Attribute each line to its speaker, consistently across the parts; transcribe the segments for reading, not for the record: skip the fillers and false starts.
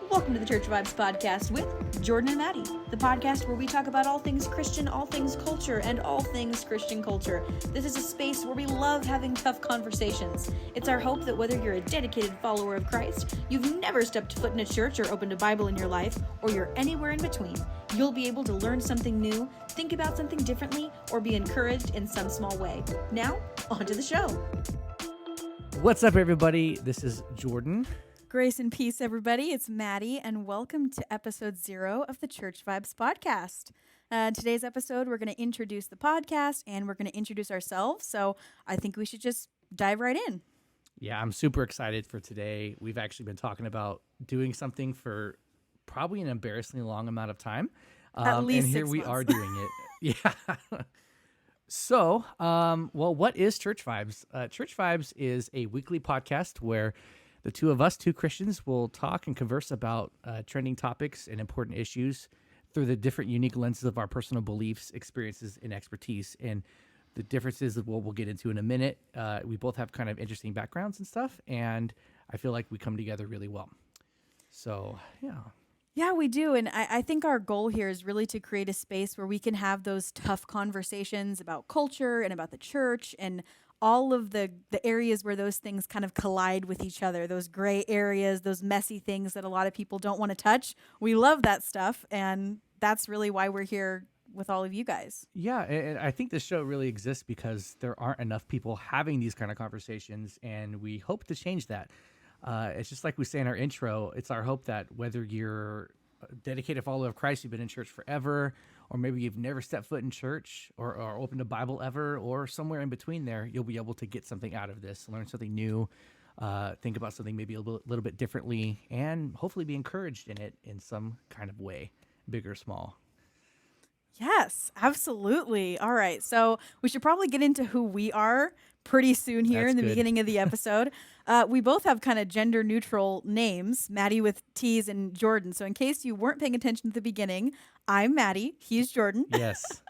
Speaker 1: Welcome to the Church Vibes Podcast with Jordan and Mattie, the podcast where we talk about all things Christian, all things culture, and all things Christian culture. This is a space where we love having tough conversations. It's our hope that whether you're a dedicated follower of Christ, you've never stepped foot in a church or opened a Bible in your life, or you're anywhere in between, you'll be able to learn something new, think about something differently, or be encouraged in some small way. Now, on to the show.
Speaker 2: What's up, everybody? This is Jordan.
Speaker 1: Grace and peace, everybody. It's Mattie, and welcome to episode 0 of the Church Vibes Podcast. Today's episode, we're going to introduce the podcast, and we're going to introduce ourselves, so I think we should just dive right in.
Speaker 2: Yeah, I'm super excited for today. We've actually been talking about doing something for probably an embarrassingly long amount of time.
Speaker 1: At least
Speaker 2: and here
Speaker 1: 6
Speaker 2: we
Speaker 1: months.
Speaker 2: are doing it. Yeah. So, what is Church Vibes? Church Vibes is a weekly podcast where the two of us, two Christians, will talk and converse about trending topics and important issues through the different unique lenses of our personal beliefs, experiences, and expertise. And the differences of what we'll get into in a minute. We both have kind of interesting backgrounds and stuff, and I feel like we come together really well. So, yeah.
Speaker 1: Yeah, we do. And I think our goal here is really to create a space where we can have those tough conversations about culture and about the church and all of the areas where those things kind of collide with each other, those gray areas, those messy things that a lot of people don't want to touch. We love that stuff, and that's really why we're here with all of you guys.
Speaker 2: Yeah, and I think this show really exists because there aren't enough people having these kind of conversations, and we hope to change that. It's just like we say in our intro, it's our hope that whether you're a dedicated follower of Christ, you've been in church forever, or maybe you've never stepped foot in church or opened a Bible ever, or somewhere in between there, you'll be able to get something out of this, learn something new, think about something maybe a little bit differently, and hopefully be encouraged in it in some kind of way, big or small.
Speaker 1: Yes, absolutely. All right. So we should probably get into who we are pretty soon here
Speaker 2: That's
Speaker 1: in the
Speaker 2: good.
Speaker 1: beginning of the episode. We both have kind of gender neutral names, Mattie with T's and Jordan. So in case you weren't paying attention at the beginning, I'm Mattie. He's Jordan.
Speaker 2: Yes.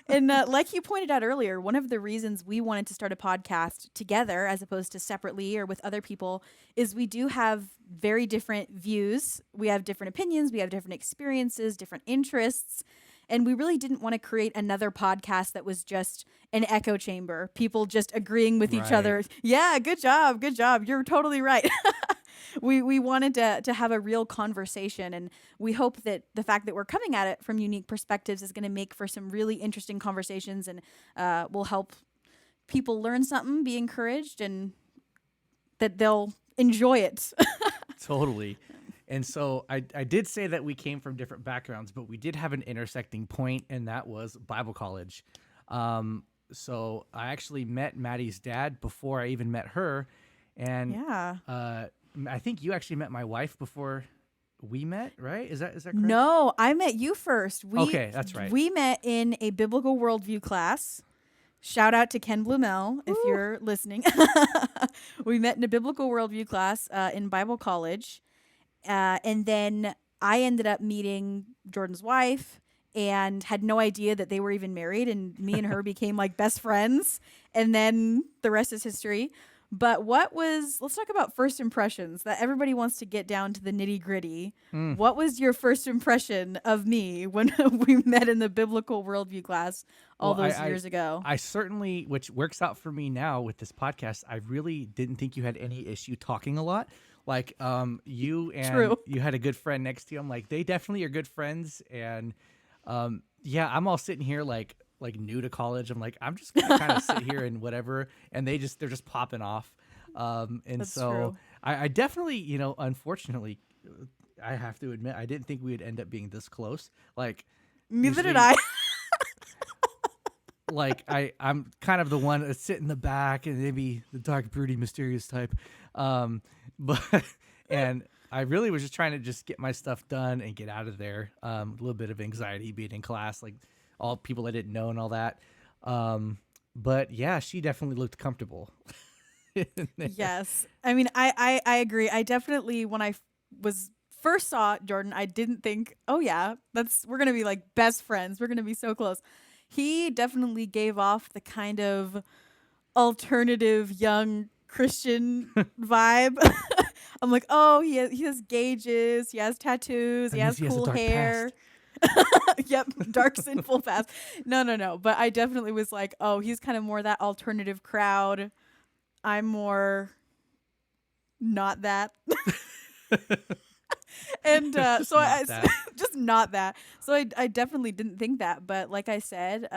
Speaker 1: And like you pointed out earlier, one of the reasons we wanted to start a podcast together as opposed to separately or with other people is we do have very different views. We have different opinions. We have different experiences, different interests. And we really didn't want to create another podcast that was just an echo chamber, people just agreeing with each
Speaker 2: Right.
Speaker 1: other. Yeah, good job. Good job. You're totally right. We wanted to have a real conversation, and we hope that the fact that we're coming at it from unique perspectives is going to make for some really interesting conversations, and will help people learn something, be encouraged, and that they'll enjoy it.
Speaker 2: Totally. And so I did say that we came from different backgrounds, but we did have an intersecting point, and that was Bible college. So I actually met Maddie's dad before I even met her. And
Speaker 1: Yeah.
Speaker 2: I think you actually met my wife before we met, right? Is that correct?
Speaker 1: No, I met you first.
Speaker 2: Okay, that's right.
Speaker 1: We met in a biblical worldview class. Shout out to Ken Blumel if you're listening. We met in a biblical worldview class in Bible college. And then I ended up meeting Jordan's wife and had no idea that they were even married. And me and her became like best friends. And then the rest is history. But let's talk about first impressions, that everybody wants to get down to the nitty gritty. What was your first impression of me when we met in the biblical worldview class all those years ago?
Speaker 2: I certainly, which works out for me now with this podcast, I really didn't think you had any issue talking a lot. Like you and
Speaker 1: True.
Speaker 2: You had a good friend next to you. I'm like, they definitely are good friends. And yeah, I'm all sitting here like new to college. I'm like, I'm just gonna kind of sit here and whatever. And they're just popping off. And
Speaker 1: That's
Speaker 2: so
Speaker 1: true.
Speaker 2: I definitely, unfortunately, I have to admit, I didn't think we would end up being this close. Like,
Speaker 1: Neither did
Speaker 2: usually-
Speaker 1: I.
Speaker 2: like I'm kind of the one that sit in the back and maybe the dark, broody, mysterious type. But and I really was just trying to just get my stuff done and get out of there. A little bit of anxiety being in class, like all people I didn't know and all that. But yeah, she definitely looked comfortable.
Speaker 1: Yes. I mean, I agree. I definitely, when I first saw Jordan, I didn't think, oh yeah, we're going to be like best friends. We're going to be so close. He definitely gave off the kind of alternative young Christian vibe. I'm like, oh, he has gauges, he has tattoos,
Speaker 2: That
Speaker 1: he
Speaker 2: means
Speaker 1: has
Speaker 2: he has a
Speaker 1: cool
Speaker 2: dark
Speaker 1: hair.
Speaker 2: past.
Speaker 1: Yep, dark sinful past. No, no, no. But I definitely was like, oh, he's kind of more that alternative crowd. I'm more not that. And
Speaker 2: Just
Speaker 1: so
Speaker 2: not that.
Speaker 1: just not that. So I definitely didn't think that. But like I said,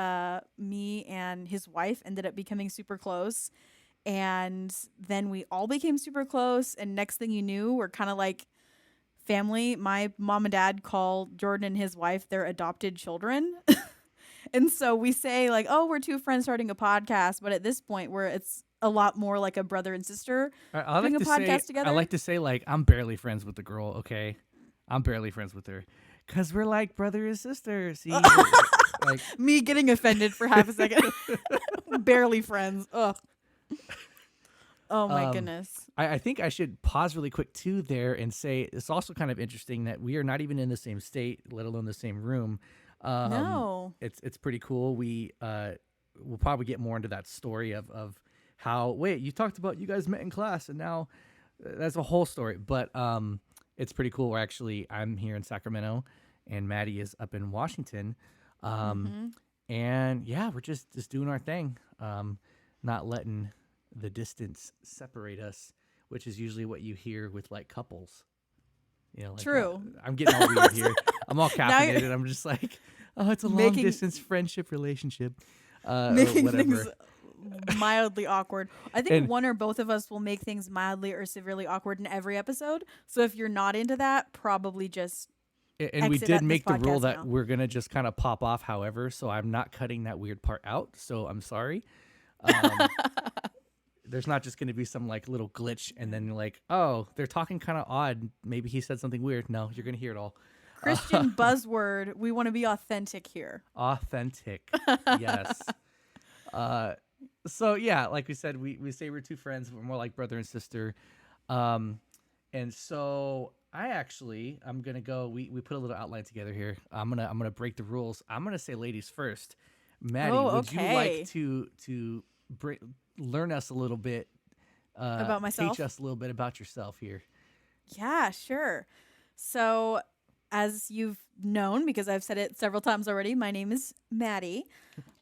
Speaker 1: me and his wife ended up becoming super close. And then we all became super close. And next thing you knew, we're kind of like family. My mom and dad call Jordan and his wife their adopted children. And so we say like, "Oh, we're two friends starting a podcast," but at this point, where it's a lot more like a brother and sister
Speaker 2: I
Speaker 1: doing
Speaker 2: like
Speaker 1: a
Speaker 2: to say,
Speaker 1: podcast together.
Speaker 2: like I'm barely friends with the girl. Okay, I'm barely friends with her, cause we're like brother and sister. See, like
Speaker 1: Me getting offended for half a second, barely friends. Ugh. Oh my
Speaker 2: um,
Speaker 1: goodness.
Speaker 2: I think I should pause really quick too there and say it's also kind of interesting that we are not even in the same state, let alone the same room. Um,
Speaker 1: No.
Speaker 2: it's pretty cool. We'll probably get more into that story of how wait you talked about you guys met in class and now that's a whole story. But it's pretty cool. I'm here in Sacramento, and Maddie is up in Washington. Um,
Speaker 1: Mm-hmm.
Speaker 2: and yeah, we're just doing our thing. Not letting the distance separate us, which is usually what you hear with like couples. Like
Speaker 1: True.
Speaker 2: I'm getting all weird here. I'm all
Speaker 1: Now you're
Speaker 2: caffeinated. I'm just like, oh, it's a long
Speaker 1: making
Speaker 2: distance friendship relationship, or
Speaker 1: making things
Speaker 2: whatever.
Speaker 1: mildly awkward. I think
Speaker 2: And
Speaker 1: one or both of us will make things mildly or severely awkward in every episode. So if you're not into that, probably just
Speaker 2: and we
Speaker 1: exit
Speaker 2: did
Speaker 1: at this
Speaker 2: make the rule
Speaker 1: podcast
Speaker 2: that
Speaker 1: now.
Speaker 2: we're gonna just kind of pop off. However, so I'm not cutting that weird part out. So I'm sorry. Um, there's not just gonna be some like little glitch, and then you're like, oh, they're talking kind of odd. Maybe he said something weird. No, you're gonna hear it all.
Speaker 1: Christian buzzword. We want to be authentic here.
Speaker 2: Authentic, yes. Uh, so yeah, like we said, we say we're two friends. We're more like brother and sister. Um, and so I'm gonna go. We put a little outline together here. I'm gonna break the rules. I'm gonna say ladies first. Maddie,
Speaker 1: Oh,
Speaker 2: would you like
Speaker 1: okay.
Speaker 2: to learn us a little bit,
Speaker 1: About
Speaker 2: teach
Speaker 1: myself?
Speaker 2: us a little bit about yourself here?
Speaker 1: Yeah, sure. So, as you've known, because I've said it several times already, my name is Maddie.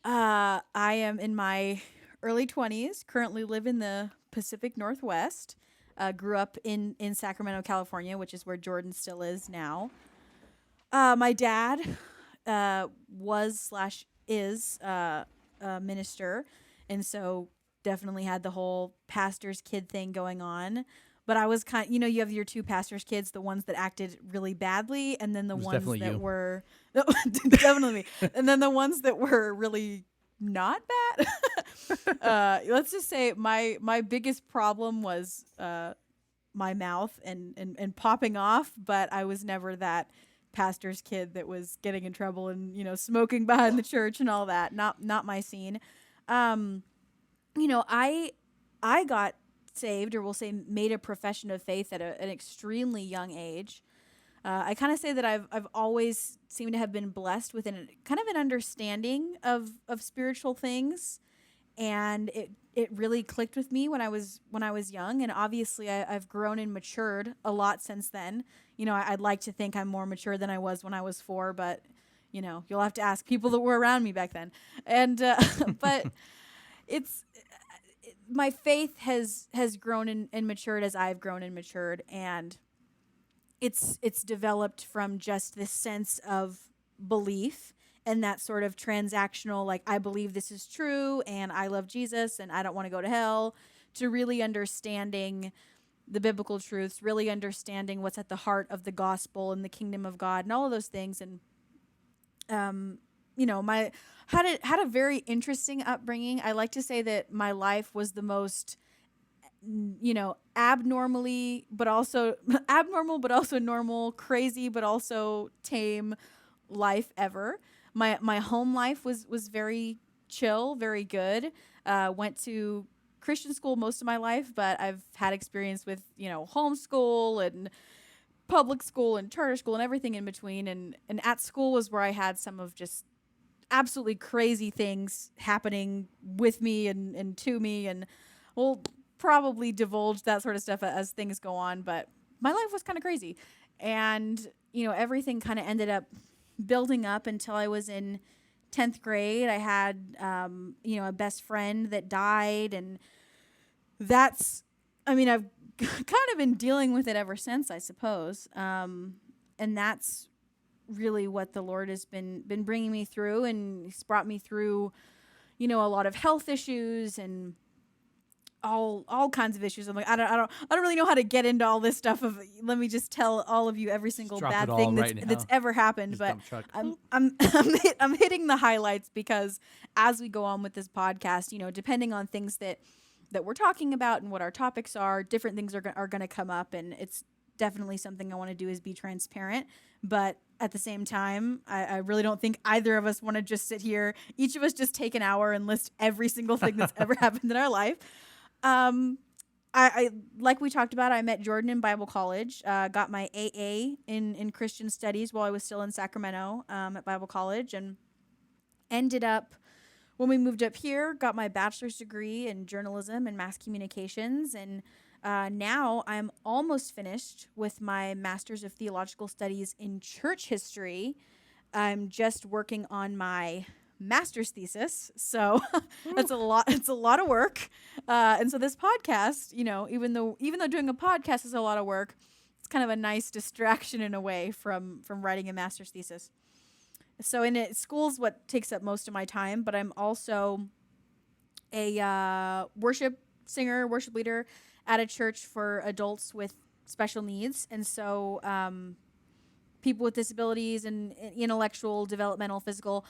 Speaker 1: I am in my early 20s, currently live in the Pacific Northwest. Grew up in Sacramento, California, which is where Jordan still is now. My dad was slash is a minister, and so definitely had the whole pastor's kid thing going on. But I was you have your two pastor's kids, the ones that acted really badly, and then the
Speaker 2: It was
Speaker 1: ones
Speaker 2: definitely
Speaker 1: that
Speaker 2: you.
Speaker 1: were definitely me, and then the ones that were really not bad. Let's just say my biggest problem was my mouth and popping off, but I was never that pastor's kid that was getting in trouble and smoking behind the church and all that. Not my scene. Um, I got saved, or we'll say made a profession of faith at an extremely young age. I kind of say that I've always seemed to have been blessed with kind of an understanding of spiritual things, and it really clicked with me when I was young, and obviously I've grown and matured a lot since then. I'd like to think I'm more mature than I was when I was 4, but you'll have to ask people that were around me back then. And but it's my faith has grown and matured as I've grown and matured, and it's developed from just this sense of belief and that sort of transactional, like, I believe this is true and I love Jesus and I don't want to go to hell, to really understanding the biblical truths, really understanding what's at the heart of the gospel and the kingdom of God and all of those things. And my had a very interesting upbringing. I like to say that my life was the most abnormally but also abnormal but also normal, crazy but also tame life ever. My home life was very chill, very good. Went to Christian school most of my life, but I've had experience with homeschool and public school and charter school and everything in between. And at school was where I had some of just absolutely crazy things happening with me and to me, and we'll probably divulge that sort of stuff as things go on. But my life was kind of crazy. And, everything kind of ended up building up until I was in 10th grade. I had, a best friend that died. And I've kind of been dealing with it ever since, I suppose. And that's really what the Lord has been bringing me through. And He's brought me through, a lot of health issues and all kinds of issues. I'm like, I don't really know how to get into all this stuff. Let me just tell all of you every single
Speaker 2: drop it
Speaker 1: bad
Speaker 2: all
Speaker 1: thing
Speaker 2: right
Speaker 1: that's
Speaker 2: now.
Speaker 1: ever happened.
Speaker 2: Just
Speaker 1: But
Speaker 2: dump truck.
Speaker 1: I'm hitting the highlights because as we go on with this podcast, depending on things that we're talking about and what our topics are, different things are going to come up, and it's definitely something I want to do is be transparent. But at the same time, I really don't think either of us want to just sit here, each of us just take an hour and list every single thing that's ever happened in our life. I like we talked about, I met Jordan in Bible college, got my AA in Christian studies while I was still in Sacramento at Bible college, and ended up, when we moved up here, got my bachelor's degree in journalism and mass communications, and now I'm almost finished with my master's of theological studies in church history. I'm just working on my master's thesis, so that's a lot. It's a lot of work, and so this podcast, even though doing a podcast is a lot of work, it's kind of a nice distraction in a way from writing a master's thesis. So school's what takes up most of my time, but I'm also a worship singer, worship leader at a church for adults with special needs, and so people with disabilities and intellectual, developmental, physical,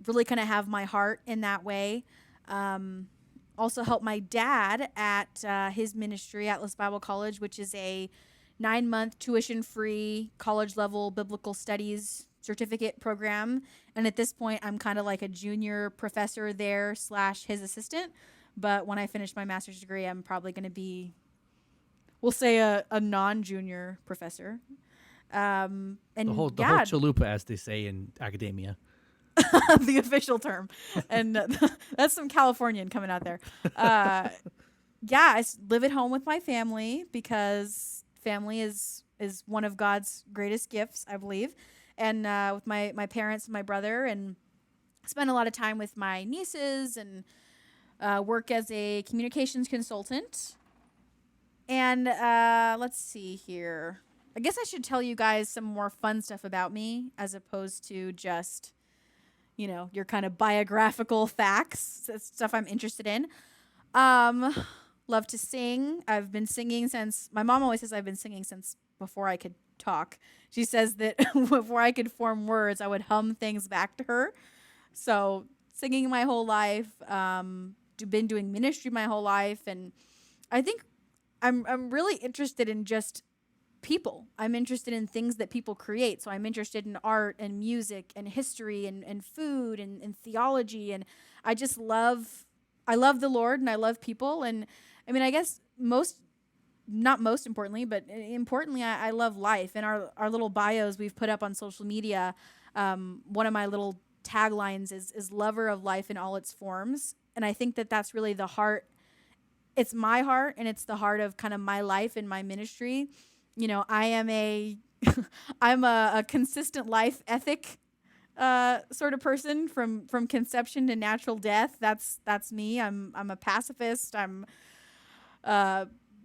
Speaker 1: really kind of have my heart in that way. Also help my dad at his ministry, Atlas Bible College, which is a 9-month tuition-free college-level biblical studies certificate program. And at this point, I'm kind of like a junior professor there / his assistant. But when I finish my master's degree, I'm probably going to be, we'll say, a non-junior professor. And
Speaker 2: The whole chalupa, as they say in academia.
Speaker 1: the official term. And that's some Californian coming out there. I live at home with my family because family is one of God's greatest gifts, I believe. And with my parents and my brother, and spend a lot of time with my nieces, and work as a communications consultant. And let's see here. I guess I should tell you guys some more fun stuff about me as opposed to just, your kind of biographical facts. That's stuff I'm interested in. Love to sing. I've been singing since, my mom always says I've been singing since before I could talk. She says that before I could form words, I would hum things back to her. So singing my whole life, been doing ministry my whole life. And I think I'm really interested in just people. I'm interested in things that people create. So I'm interested in art and music and history and food and theology. And I love the Lord, and I love people. And I mean, I guess not most importantly, but importantly, I love life. And our little bios we've put up on social media, one of my little taglines is lover of life in all its forms. And I think that that's really the heart. It's my heart, and it's the heart of kind of my life and my ministry. I am I'm a consistent life ethic sort of person from conception to natural death. That's me. I'm a pacifist. I'm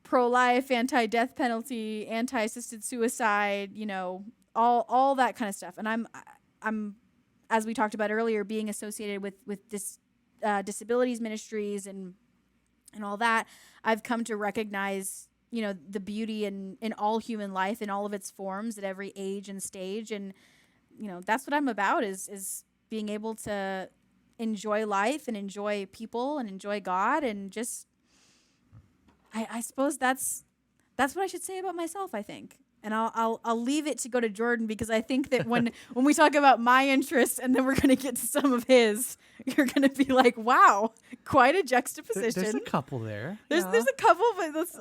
Speaker 1: pro-life, anti-death penalty, anti-assisted suicide, all that kind of stuff. And I'm as we talked about earlier, being associated with this disabilities ministries and all that, I've come to recognize the beauty in all human life in all of its forms at every age and stage. And that's what I'm about, is being able to enjoy life and enjoy people and enjoy God. And just I suppose that's what I should say about myself, I think. And I'll leave it to go to Jordan, because I think that when we talk about my interests and then we're going to get to some of his, you're going to be like, wow, quite a juxtaposition.
Speaker 2: There's a couple there.
Speaker 1: There's a couple, but let's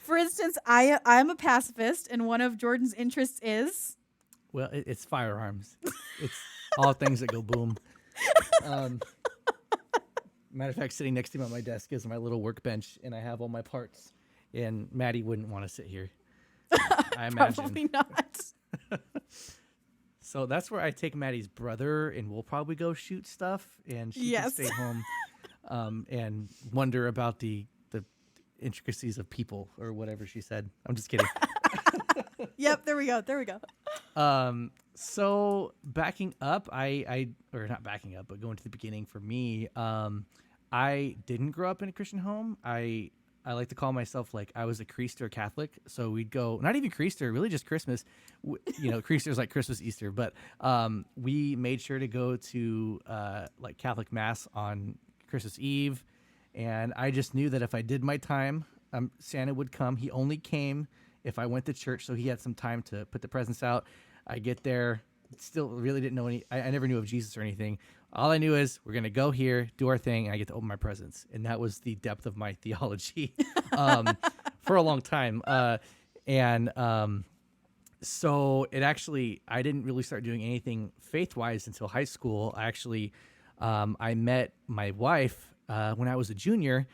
Speaker 1: for instance, I'm a pacifist, and one of Jordan's interests is,
Speaker 2: well, it's firearms. It's all things that go boom. Matter of fact, sitting next to me on my desk is my little workbench, and I have all my parts. And Maddie wouldn't want to sit here, I imagine.
Speaker 1: Probably not.
Speaker 2: So that's where I take Maddie's brother, and we'll probably go shoot stuff, and she can
Speaker 1: Yes.
Speaker 2: stay home and wonder about the intricacies of people or whatever she said. I'm just kidding.
Speaker 1: Yep. There we go. There we go.
Speaker 2: So backing up, I or not backing up, but going to the beginning for me, I didn't grow up in a Christian home. I like to call myself like I was a Creaster Catholic. So we'd go, not even Creaster, really just Christmas. Creaster is like Christmas, Easter, but we made sure to go to like Catholic Mass on Christmas Eve. And I just knew that if I did my time, Santa would come. He only came if I went to church, so he had some time to put the presents out. I get there, still really didn't know I never knew of Jesus or anything. All I knew is we're going to go here, do our thing, and I get to open my presents. And that was the depth of my theology for a long time. So it actually, I didn't really start doing anything faith-wise until high school. I met my wife when I was a junior.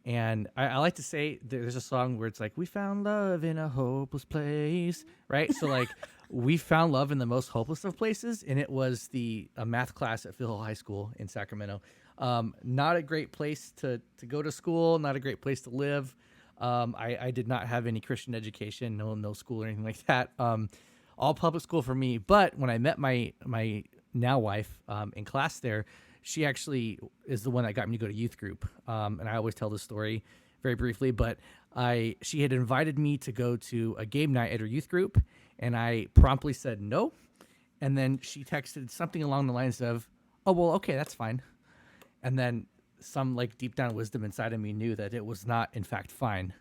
Speaker 2: And I like to say there's a song where it's like, we found love in a hopeless place, right? So like we found love in the most hopeless of places. And it was a math class at Phil Hill High School in Sacramento. Not a great place to go to school, not a great place to live. I did not have any Christian education, no school or anything like that. All public school for me. But when I met my now wife in class there, she actually is the one that got me to go to youth group. And I always tell this story very briefly, but she had invited me to go to a game night at her youth group, and I promptly said no. And then she texted something along the lines of, oh, well, okay, that's fine. And then some like deep down wisdom inside of me knew that it was not, in fact, fine.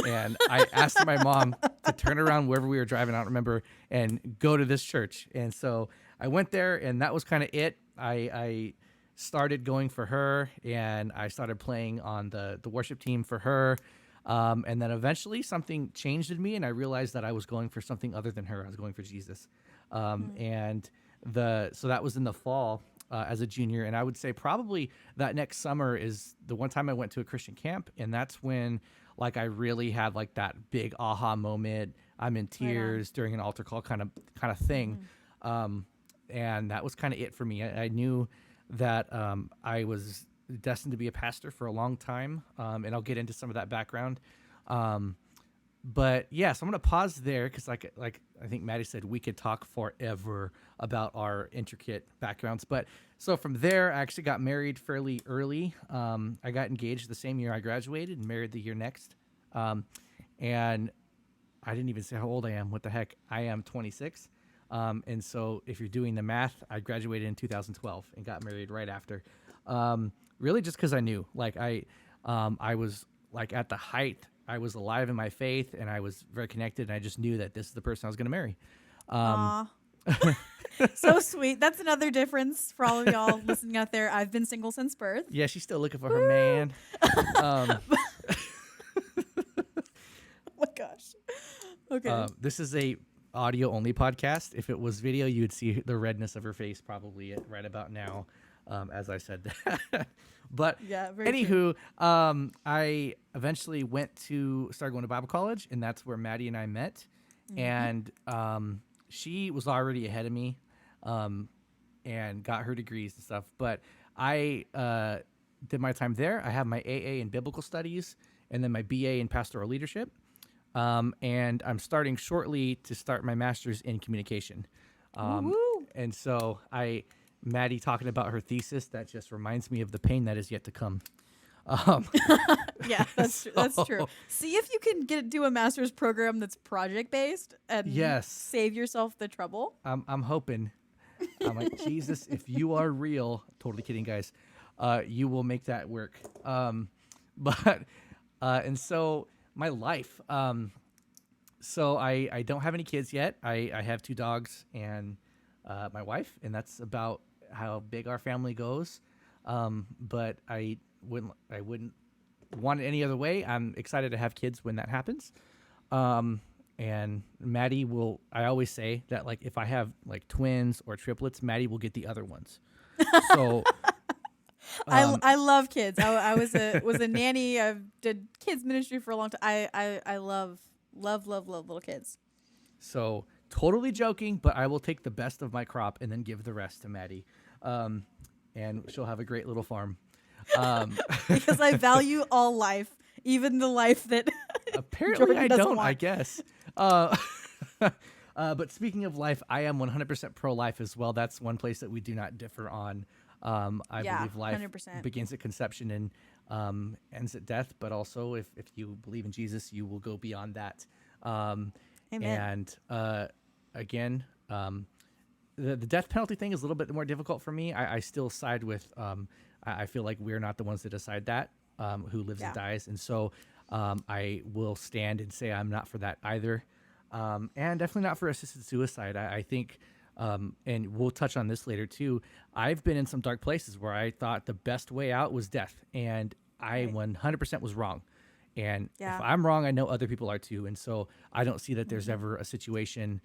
Speaker 2: And I asked my mom to turn around wherever we were driving, I don't remember, and go to this church. And so I went there, and that was kind of it. I started going for her, and I started playing on the worship team for her. And then eventually something changed in me, and I realized that I was going for something other than her. I was going for Jesus. And so that was in the fall as a junior. And I would say probably that next summer is the one time I went to a Christian camp. And that's when like I really had like that big aha moment. I'm in tears during an altar call kind of thing. And that was kind of it for me. I knew that I was destined to be a pastor for a long time, and I'll get into some of that background. But yeah, so I'm going to pause there because like I think Maddie said, we could talk forever about our intricate backgrounds. But so from there, I actually got married fairly early. I got engaged the same year I graduated and married the year next. And I didn't even say how old I am. What the heck? I am 26. And so if you're doing the math, I graduated in 2012 and got married right after. Really just because I knew, like I was like at the height, I was alive in my faith and I was very connected, and I just knew that this is the person I was going to marry.
Speaker 1: Aw. So sweet. That's another difference for all of y'all listening out there. I've been single since birth.
Speaker 2: Yeah, she's still looking for her man.
Speaker 1: Oh my gosh. Okay.
Speaker 2: This is a audio only podcast. If it was video, you would see the redness of her face probably right about now, as I said that. But
Speaker 1: yeah, very
Speaker 2: anywho,
Speaker 1: true.
Speaker 2: I eventually started going to Bible college, and that's where Maddie and I met. And she was already ahead of me and got her degrees and stuff. But I did my time there. I have my AA in biblical studies and then my BA in pastoral leadership. And I'm starting shortly to start my master's in communication. And so Maddie talking about her thesis, that just reminds me of the pain that is yet to come.
Speaker 1: Yeah, that's true. See if you can do a master's program that's project based and save yourself the trouble.
Speaker 2: I'm hoping. I'm like, Jesus, if you are real, totally kidding, guys, you will make that work. And so my life, so I don't have any kids yet. I have 2 dogs and my wife, and that's about how big our family goes. But I wouldn't want it any other way. I'm excited to have kids when that happens. And Maddie I always say that like if I have like twins or triplets, Maddie will get the other ones. So
Speaker 1: I love kids. I was a nanny. I did kids ministry for a long time. I love little kids.
Speaker 2: So totally joking, but I will take the best of my crop and then give the rest to Maddie, um, and she'll have a great little farm. Um,
Speaker 1: Because I value all life, even the life that
Speaker 2: Apparently,
Speaker 1: Jordan
Speaker 2: I
Speaker 1: doesn't
Speaker 2: don't. I
Speaker 1: want.
Speaker 2: guess. But speaking of life, I am 100% pro-life as well. That's one place that we do not differ on. I
Speaker 1: Yeah,
Speaker 2: believe life
Speaker 1: 100%.
Speaker 2: begins at conception and ends at death. But also, if you believe in Jesus, you will go beyond that. Um,
Speaker 1: Amen.
Speaker 2: and again, the death penalty thing is a little bit more difficult for me. I still side with. I feel like we're not the ones that decide that who lives and
Speaker 1: Yeah.
Speaker 2: dies, and so I will stand and say I'm not for that either, and definitely not for assisted suicide. I think, and we'll touch on this later too. I've been in some dark places where I thought the best way out was death, and I
Speaker 1: Right.
Speaker 2: 100% was wrong. And if
Speaker 1: Yeah.
Speaker 2: I'm wrong, I know other people are too. And so I don't see that there's ever a situation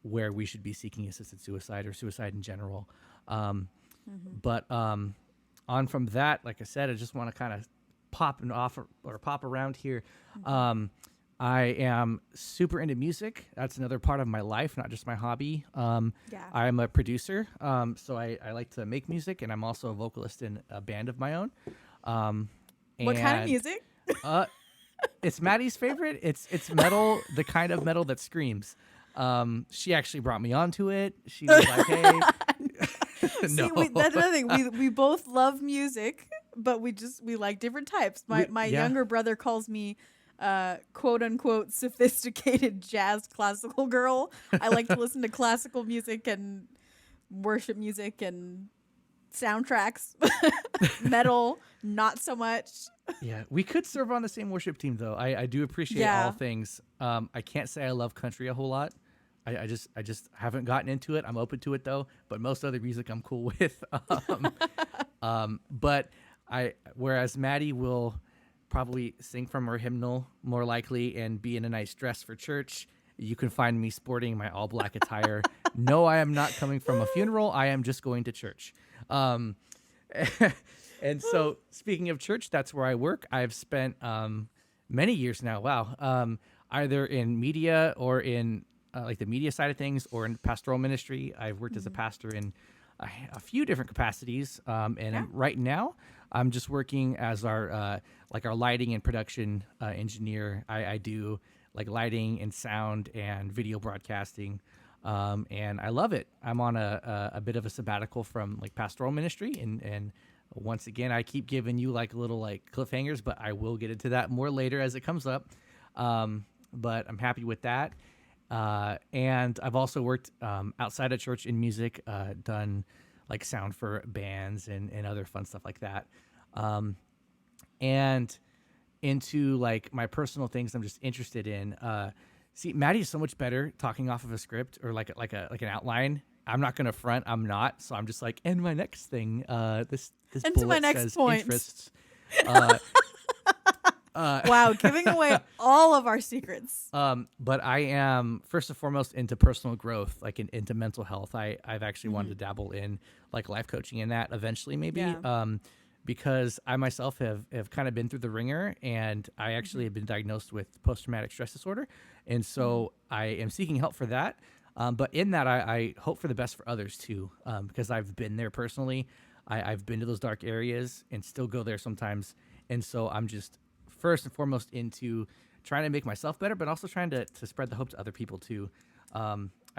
Speaker 2: where we should be seeking assisted suicide or suicide in general. Um, but on from that, like I said, I just want to kind of pop and off or pop around here. Um, I am super into music. That's another part of my life, not just my hobby.
Speaker 1: Yeah.
Speaker 2: I'm a producer, so I like to make music, and I'm also a vocalist in a band of my own. Um,
Speaker 1: What kind of
Speaker 2: and
Speaker 1: music?
Speaker 2: uh, it's Maddie's favorite. It's metal, the kind of metal that screams. She actually brought me onto it. She was like, "Hey, no,
Speaker 1: See, that's another thing. We both love music, but we like different types. My
Speaker 2: yeah,
Speaker 1: younger brother calls me quote unquote sophisticated jazz classical girl. I like to listen to classical music and worship music and soundtracks. Metal, not so much.
Speaker 2: yeah." We could serve on the same worship team, though. I do appreciate all
Speaker 1: Yeah.
Speaker 2: things. I can't say I love country a whole lot. I just haven't gotten into it. I'm open to it though, but most other music I'm cool with. But whereas Maddie will probably sing from her hymnal more likely and be in a nice dress for church. You can find me sporting my all black attire. No, I am not coming from a funeral. I am just going to church. Um, and so, speaking of church, that's where I work. I've spent many years now. Wow, either in media or in like the media side of things, or in pastoral ministry. I've worked as a pastor in a few different capacities, and
Speaker 1: Yeah.
Speaker 2: right now I'm just working as our lighting and production engineer. I do like lighting and sound and video broadcasting. And I love it. I'm on a bit of a sabbatical from like pastoral ministry, and once again, I keep giving you like little like cliffhangers, but I will get into that more later as it comes up. But I'm happy with that. And I've also worked outside of church in music, done like sound for bands and other fun stuff like that. And into like my personal things I'm just interested in. See, Maddie is so much better talking off of a script or like an outline. I'm not gonna front. I'm not. So I'm just like, and my next thing, this
Speaker 1: And to my
Speaker 2: bullet
Speaker 1: next
Speaker 2: says
Speaker 1: point.
Speaker 2: interests.
Speaker 1: Wow, giving away all of our secrets.
Speaker 2: But I am first and foremost into personal growth, like into mental health. I've actually wanted to dabble in like life coaching and that eventually maybe.
Speaker 1: Yeah.
Speaker 2: Because I myself have kind of been through the ringer, and I actually have been diagnosed with post-traumatic stress disorder. And so I am seeking help for that. But in that, I hope for the best for others too, because I've been there personally. I've been to those dark areas and still go there sometimes. And so I'm just first and foremost into trying to make myself better, but also trying to spread the hope to other people too.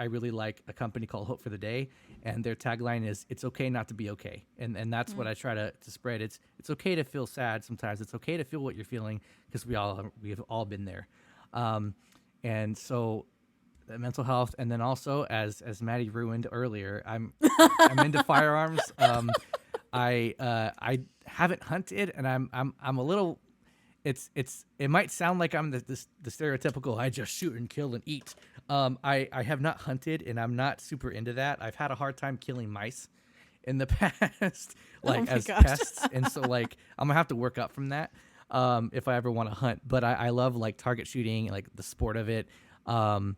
Speaker 2: I really like a company called Hope for the Day, and their tagline is "It's okay not to be okay," and that's what I try to spread. It's okay to feel sad sometimes. It's okay to feel what you're feeling because we have all been there. And so mental health, and then also as Maddie ruined earlier, I'm into firearms. I haven't hunted, and I'm a little. It might sound like I'm the stereotypical I just shoot and kill and eat. I have not hunted, and I'm not super into that. I've had a hard time killing mice in the past, like
Speaker 1: my
Speaker 2: as
Speaker 1: gosh.
Speaker 2: pests, and so like I'm gonna have to work up from that if I ever want to hunt. But I love like target shooting, like the sport of it, and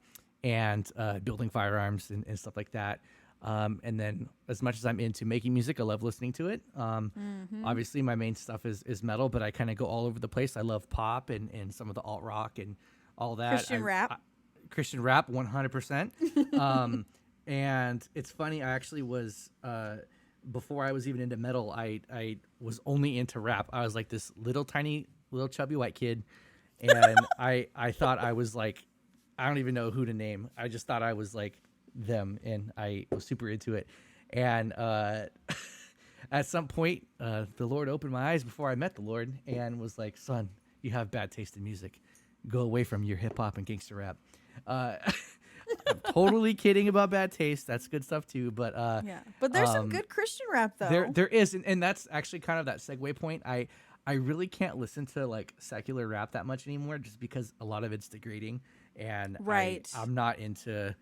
Speaker 2: building firearms and stuff like that. And then as much as I'm into making music, I love listening to it.
Speaker 1: Mm-hmm.
Speaker 2: Obviously my main stuff is metal, but I kind of go all over the place. I love pop and some of the alt rock and all that.
Speaker 1: Christian rap.
Speaker 2: I Christian rap 100%. And it's funny, I actually was before I was even into metal, I was only into rap. I was like this little tiny little chubby white kid, and I thought I was like, I don't even know who to name. I just thought I was like them, and I was super into it. And at some point, the Lord opened my eyes before I met the Lord, and was like, "Son, you have bad taste in music. Go away from your hip hop and gangster rap." Uh, I'm totally kidding about bad taste. That's good stuff too. But
Speaker 1: Yeah, but there's some good Christian rap though.
Speaker 2: there is, and that's actually kind of that segue point. I really can't listen to like secular rap that much anymore, just because a lot of it's degrading, and
Speaker 1: Right.
Speaker 2: I'm not into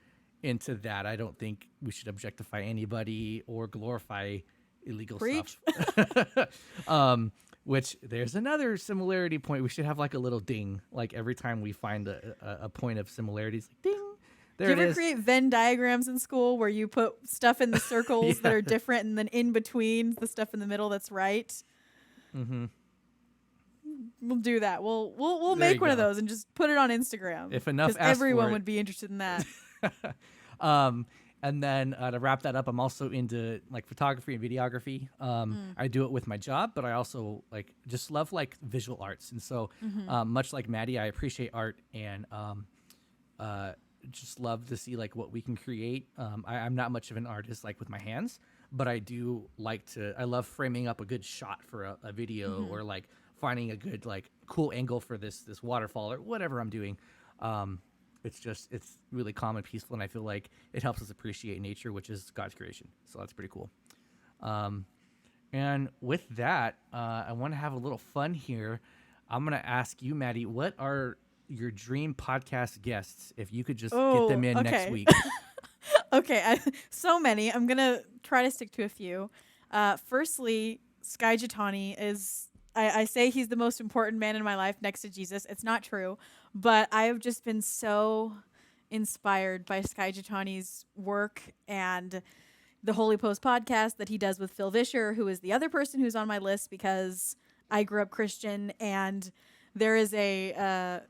Speaker 2: that. I don't think we should objectify anybody or glorify illegal
Speaker 1: Preach.
Speaker 2: stuff. Which there's another similarity point. We should have like a little ding, like every time we find a point of similarities, like ding.
Speaker 1: Do
Speaker 2: There
Speaker 1: you
Speaker 2: it
Speaker 1: ever
Speaker 2: is.
Speaker 1: create Venn diagrams in school where you put stuff in the circles that
Speaker 2: Yeah.
Speaker 1: are different, and then in between the stuff in the middle that's right?
Speaker 2: Mm-hmm.
Speaker 1: We'll do that. We'll
Speaker 2: There
Speaker 1: make
Speaker 2: you
Speaker 1: one of
Speaker 2: go.
Speaker 1: those and just put it on Instagram.
Speaker 2: If enough
Speaker 1: 'cause
Speaker 2: ask for
Speaker 1: everyone
Speaker 2: it.
Speaker 1: would be interested in that.
Speaker 2: And then to wrap that up, I'm also into like photography and videography. I do it with my job, but I also like just love like visual arts. And so, much like Maddie, I appreciate art and just love to see like what we can create. I'm not much of an artist like with my hands, but I do like to. I love framing up a good shot for a video or like finding a good like cool angle for this waterfall or whatever I'm doing. It's really calm and peaceful, and I feel like it helps us appreciate nature, which is God's creation. So that's pretty cool. And with that, I want to have a little fun here. I'm going to ask you, Maddie, what are your dream podcast guests if you could just get them in next
Speaker 1: okay.
Speaker 2: week?
Speaker 1: Okay, so many. I'm gonna try to stick to a few. Firstly, Sky Jatani is. I say he's the most important man in my life next to Jesus. It's not true, but I have just been so inspired by Sky Jatani's work and the Holy Post podcast that he does with Phil Vischer, who is the other person who's on my list because I grew up Christian, and there is a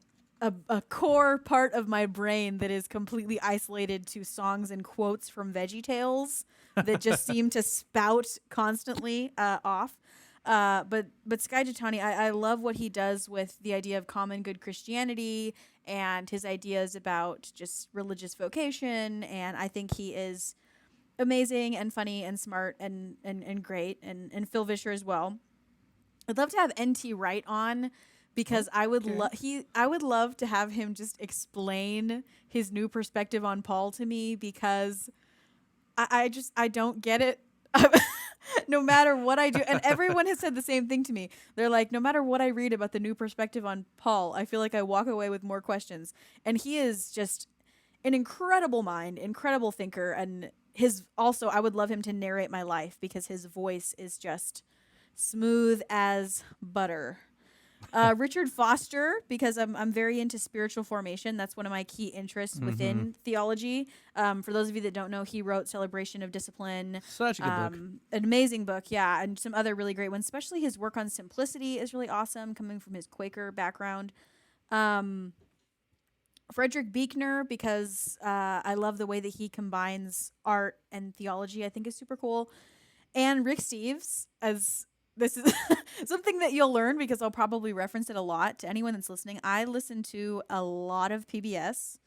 Speaker 1: core part of my brain that is completely isolated to songs and quotes from VeggieTales that just seem to spout constantly off. But Sky Jatani, I love what he does with the idea of common good Christianity and his ideas about just religious vocation, and I think he is amazing and funny and smart and great, and Phil Vischer as well. I'd love to have NT Wright on because I would I would love to have him just explain his new perspective on Paul to me, because I don't get it. No matter what I do, and everyone has said the same thing to me. They're like, no matter what I read about the new perspective on Paul, I feel like I walk away with more questions. And he is just an incredible mind, incredible thinker, and his also I would love him to narrate my life because his voice is just smooth as butter. Richard Foster, because I'm very into spiritual formation. That's one of my key interests within theology. For those of you that don't know, he wrote Celebration of Discipline.
Speaker 2: Such a good book.
Speaker 1: An amazing book, yeah, and some other really great ones. Especially his work on simplicity is really awesome, coming from his Quaker background. Frederick Buechner, because I love the way that he combines art and theology. I think is super cool. And Rick Steves, as this is something that you'll learn because I'll probably reference it a lot to anyone that's listening. I listen to a lot of PBS.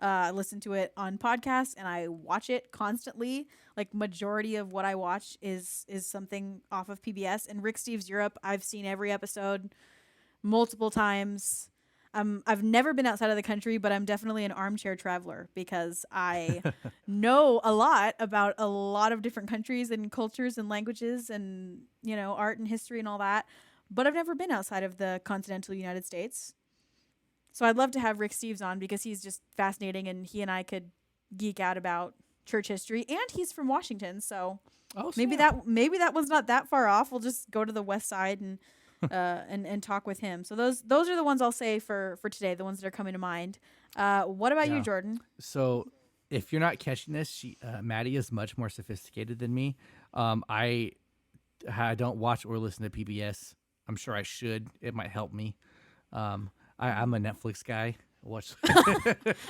Speaker 1: I listen to it on podcasts and I watch it constantly. Like majority of what I watch is something off of PBS. And Rick Steves Europe, I've seen every episode multiple times. I've never been outside of the country, but I'm definitely an armchair traveler because I know a lot about a lot of different countries and cultures and languages and, you know, art and history and all that. But I've never been outside of the continental United States. So I'd love to have Rick Steves on because he's just fascinating and he and I could geek out about church history. And he's from Washington, so maybe that one's not that far off. We'll just go to the west side and talk with him. So those are the ones I'll say for today, the ones that are coming to mind. What about you, Jordan?
Speaker 2: So if you're not catching this, Maddie is much more sophisticated than me. I don't watch or listen to PBS. I'm sure I should. It might help me. I'm a Netflix guy. Watch.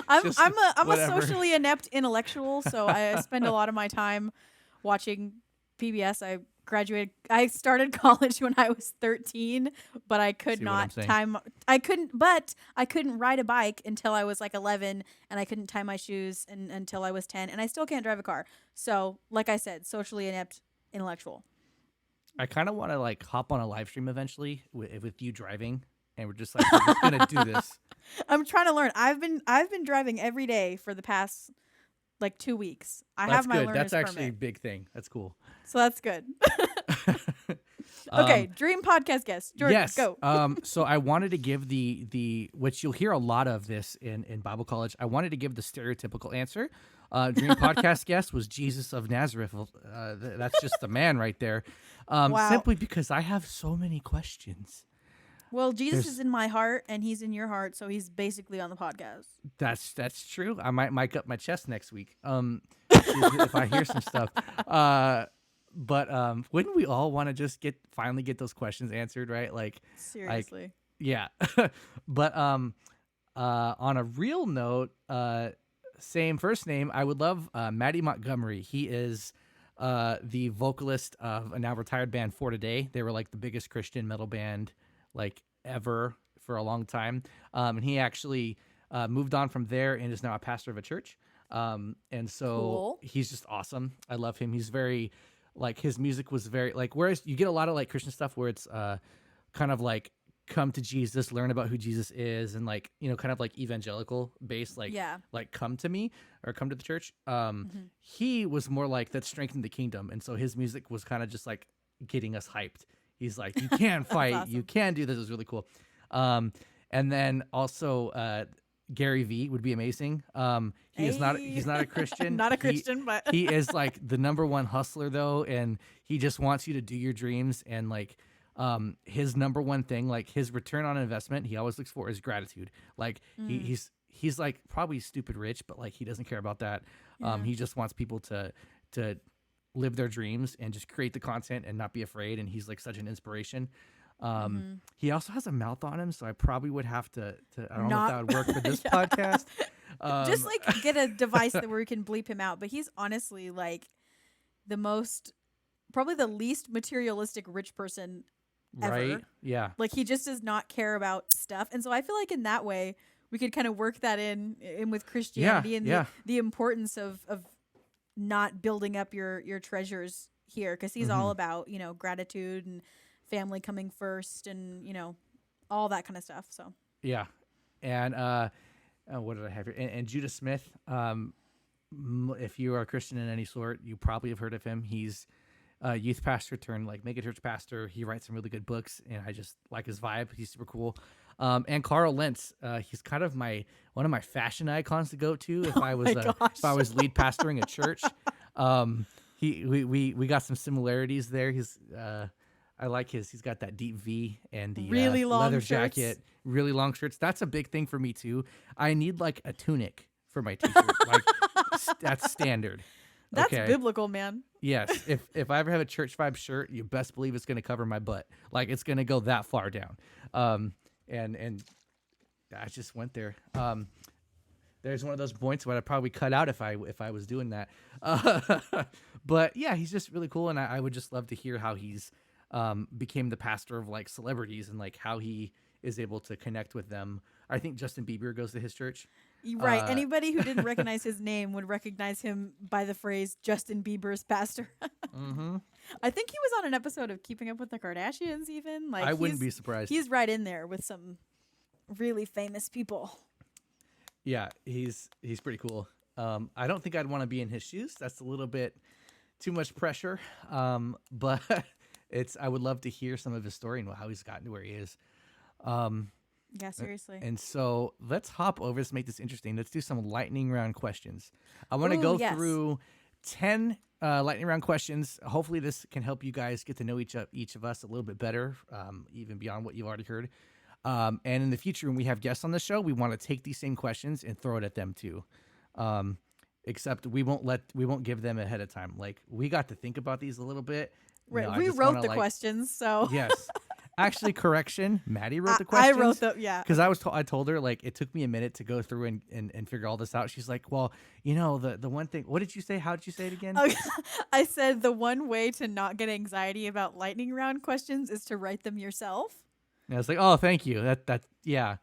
Speaker 1: I'm
Speaker 2: just
Speaker 1: I'm a
Speaker 2: whatever.
Speaker 1: socially inept intellectual, so I spend a lot of my time watching PBS. I started college when I was 13, but I could
Speaker 2: See what I'm
Speaker 1: not
Speaker 2: saying?
Speaker 1: time I couldn't ride a bike until I was like 11, and I couldn't tie my shoes until I was 10, and I still can't drive a car. So, like I said, socially inept intellectual.
Speaker 2: I kind of want to like hop on a live stream eventually with you driving, and we're just gonna do this.
Speaker 1: I'm trying to learn. I've been driving every day for the past like 2 weeks. I
Speaker 2: That's
Speaker 1: have my
Speaker 2: good. That's
Speaker 1: learner's
Speaker 2: actually a
Speaker 1: permit.
Speaker 2: big thing. That's cool.
Speaker 1: So that's good. Okay,
Speaker 2: um,
Speaker 1: dream podcast guest. Jordan,
Speaker 2: yes.
Speaker 1: go.
Speaker 2: So I wanted to give the which you'll hear a lot of this in Bible college. I wanted to give the stereotypical answer. Dream podcast guest was Jesus of Nazareth. That's just the man right there.
Speaker 1: Wow.
Speaker 2: Simply because I have so many questions.
Speaker 1: Well, Jesus
Speaker 2: There's
Speaker 1: is in my heart and he's in your heart, so he's basically on the podcast.
Speaker 2: That's true. I might mic up my chest next week. If I hear some stuff. But wouldn't we all want to just finally get those questions answered, right?
Speaker 1: Seriously.
Speaker 2: Yeah. But on a real note, same first name, I would love Mattie Montgomery. He is the vocalist of a now retired band For Today. They were like the biggest Christian metal band like ever for a long time. And he actually moved on from there and is now a pastor of a church. And so
Speaker 1: Cool.
Speaker 2: he's just awesome. I love him. He's very like his music was very like whereas you get a lot of like Christian stuff where it's kind of like come to Jesus, learn about who Jesus is, and like kind of like evangelical based
Speaker 1: Yeah.
Speaker 2: like come to me or come to the church.
Speaker 1: Mm-hmm.
Speaker 2: He was more like that strengthened the kingdom, and so his music was kind of just like getting us hyped. He's like, you can fight,
Speaker 1: awesome.
Speaker 2: you can do this. It was really cool. And then also Gary V would be amazing. He's not a Christian.
Speaker 1: Not a Christian, but
Speaker 2: He is like the number one hustler though, and he just wants you to do your dreams. And like his number one thing, like his return on investment, he always looks for is gratitude. Like he's like probably stupid rich, but like he doesn't care about that.
Speaker 1: Yeah.
Speaker 2: He just wants people to live their dreams and just create the content and not be afraid. And he's like such an inspiration. He also has a mouth on him, so I probably would have to I don't know if that would work for this podcast.
Speaker 1: just like get a device where we can bleep him out. But he's honestly like probably the least materialistic rich person ever.
Speaker 2: Right? Yeah.
Speaker 1: Like he just does not care about stuff. And so I feel like in that way we could kind of work that in with Christianity and the importance of not building up your treasures here, because he's all about, gratitude and family coming first and, all that kind of stuff. So
Speaker 2: Yeah. And what did I have here? And Judah Smith, if you are a Christian in any sort, you probably have heard of him. He's a youth pastor turned like megachurch pastor. He writes some really good books, and I just like his vibe. He's super cool. And Carl Lentz, he's kind of one of my fashion icons to go to if I was lead pastoring a church. We got some similarities there. I like he's got that deep V and the
Speaker 1: really long
Speaker 2: leather
Speaker 1: shirts.
Speaker 2: jacket, really long shirts. That's a big thing for me too. I need like a tunic for my t-shirt. Like that's standard.
Speaker 1: that's
Speaker 2: Okay.
Speaker 1: biblical, man.
Speaker 2: Yes. If I ever have a church vibe shirt, you best believe it's going to cover my butt. Like it's going to go that far down. And I just went there. There's one of those points where I'd probably cut out if I was doing that. But yeah, he's just really cool, and I would just love to hear how he's became the pastor of like celebrities and like how he is able to connect with them. I think Justin Bieber goes to his church.
Speaker 1: Right. Anybody who didn't recognize his name would recognize him by the phrase Justin Bieber's pastor.
Speaker 2: Mm-hmm.
Speaker 1: I think he was on an episode of Keeping Up with the Kardashians even. Like
Speaker 2: I wouldn't be surprised.
Speaker 1: He's right in there with some really famous people.
Speaker 2: Yeah, he's pretty cool. I don't think I'd want to be in his shoes. That's a little bit too much pressure. But I would love to hear some of his story and how he's gotten to where he is.
Speaker 1: Yeah, seriously.
Speaker 2: And so let's hop over to make this interesting. Let's do some lightning round questions. I want to go through 10 lightning round questions. Hopefully this can help you guys get to know each of us a little bit better, even beyond what you've already heard. And in the future, when we have guests on the show, we want to take these same questions and throw it at them too. except we won't give them ahead of time. Like we got to think about these a little bit.
Speaker 1: Right.
Speaker 2: I
Speaker 1: We
Speaker 2: just want
Speaker 1: wrote
Speaker 2: to
Speaker 1: the
Speaker 2: like
Speaker 1: questions, so
Speaker 2: yes. Actually, correction. Maddie wrote the
Speaker 1: I wrote
Speaker 2: questions
Speaker 1: yeah.
Speaker 2: because
Speaker 1: Okay.
Speaker 2: I told her like it took me a minute to go through and figure all this out. She's like, well, the one thing. What did you say? How did you say it again?
Speaker 1: Okay. I said the one way to not get anxiety about lightning round questions is to write them yourself.
Speaker 2: And I was like, oh, thank you. That yeah,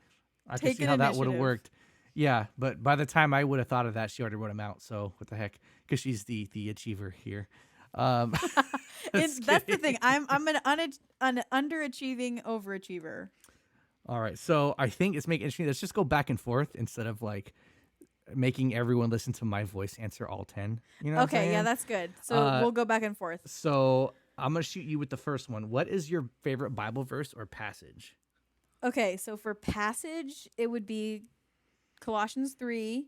Speaker 2: I could
Speaker 1: Take
Speaker 2: see
Speaker 1: an
Speaker 2: how that would have
Speaker 1: initiative.
Speaker 2: worked. Yeah, but by the time I would have thought of that, she already wrote them out. So what the heck? Because she's the achiever here. Um, just
Speaker 1: That's the
Speaker 2: kidding.
Speaker 1: thing. I'm an underachieving overachiever.
Speaker 2: All right, so I think it's making interesting. Let's just go back and forth instead of like making everyone listen to my voice answer all 10. You know what I'm
Speaker 1: Okay, yeah,
Speaker 2: saying?
Speaker 1: that's good. So
Speaker 2: Uh,
Speaker 1: we'll go back and forth.
Speaker 2: so I'm gonna shoot you with the first one. What is your favorite Bible verse or passage?
Speaker 1: Okay, so for passage, it would be Colossians 3,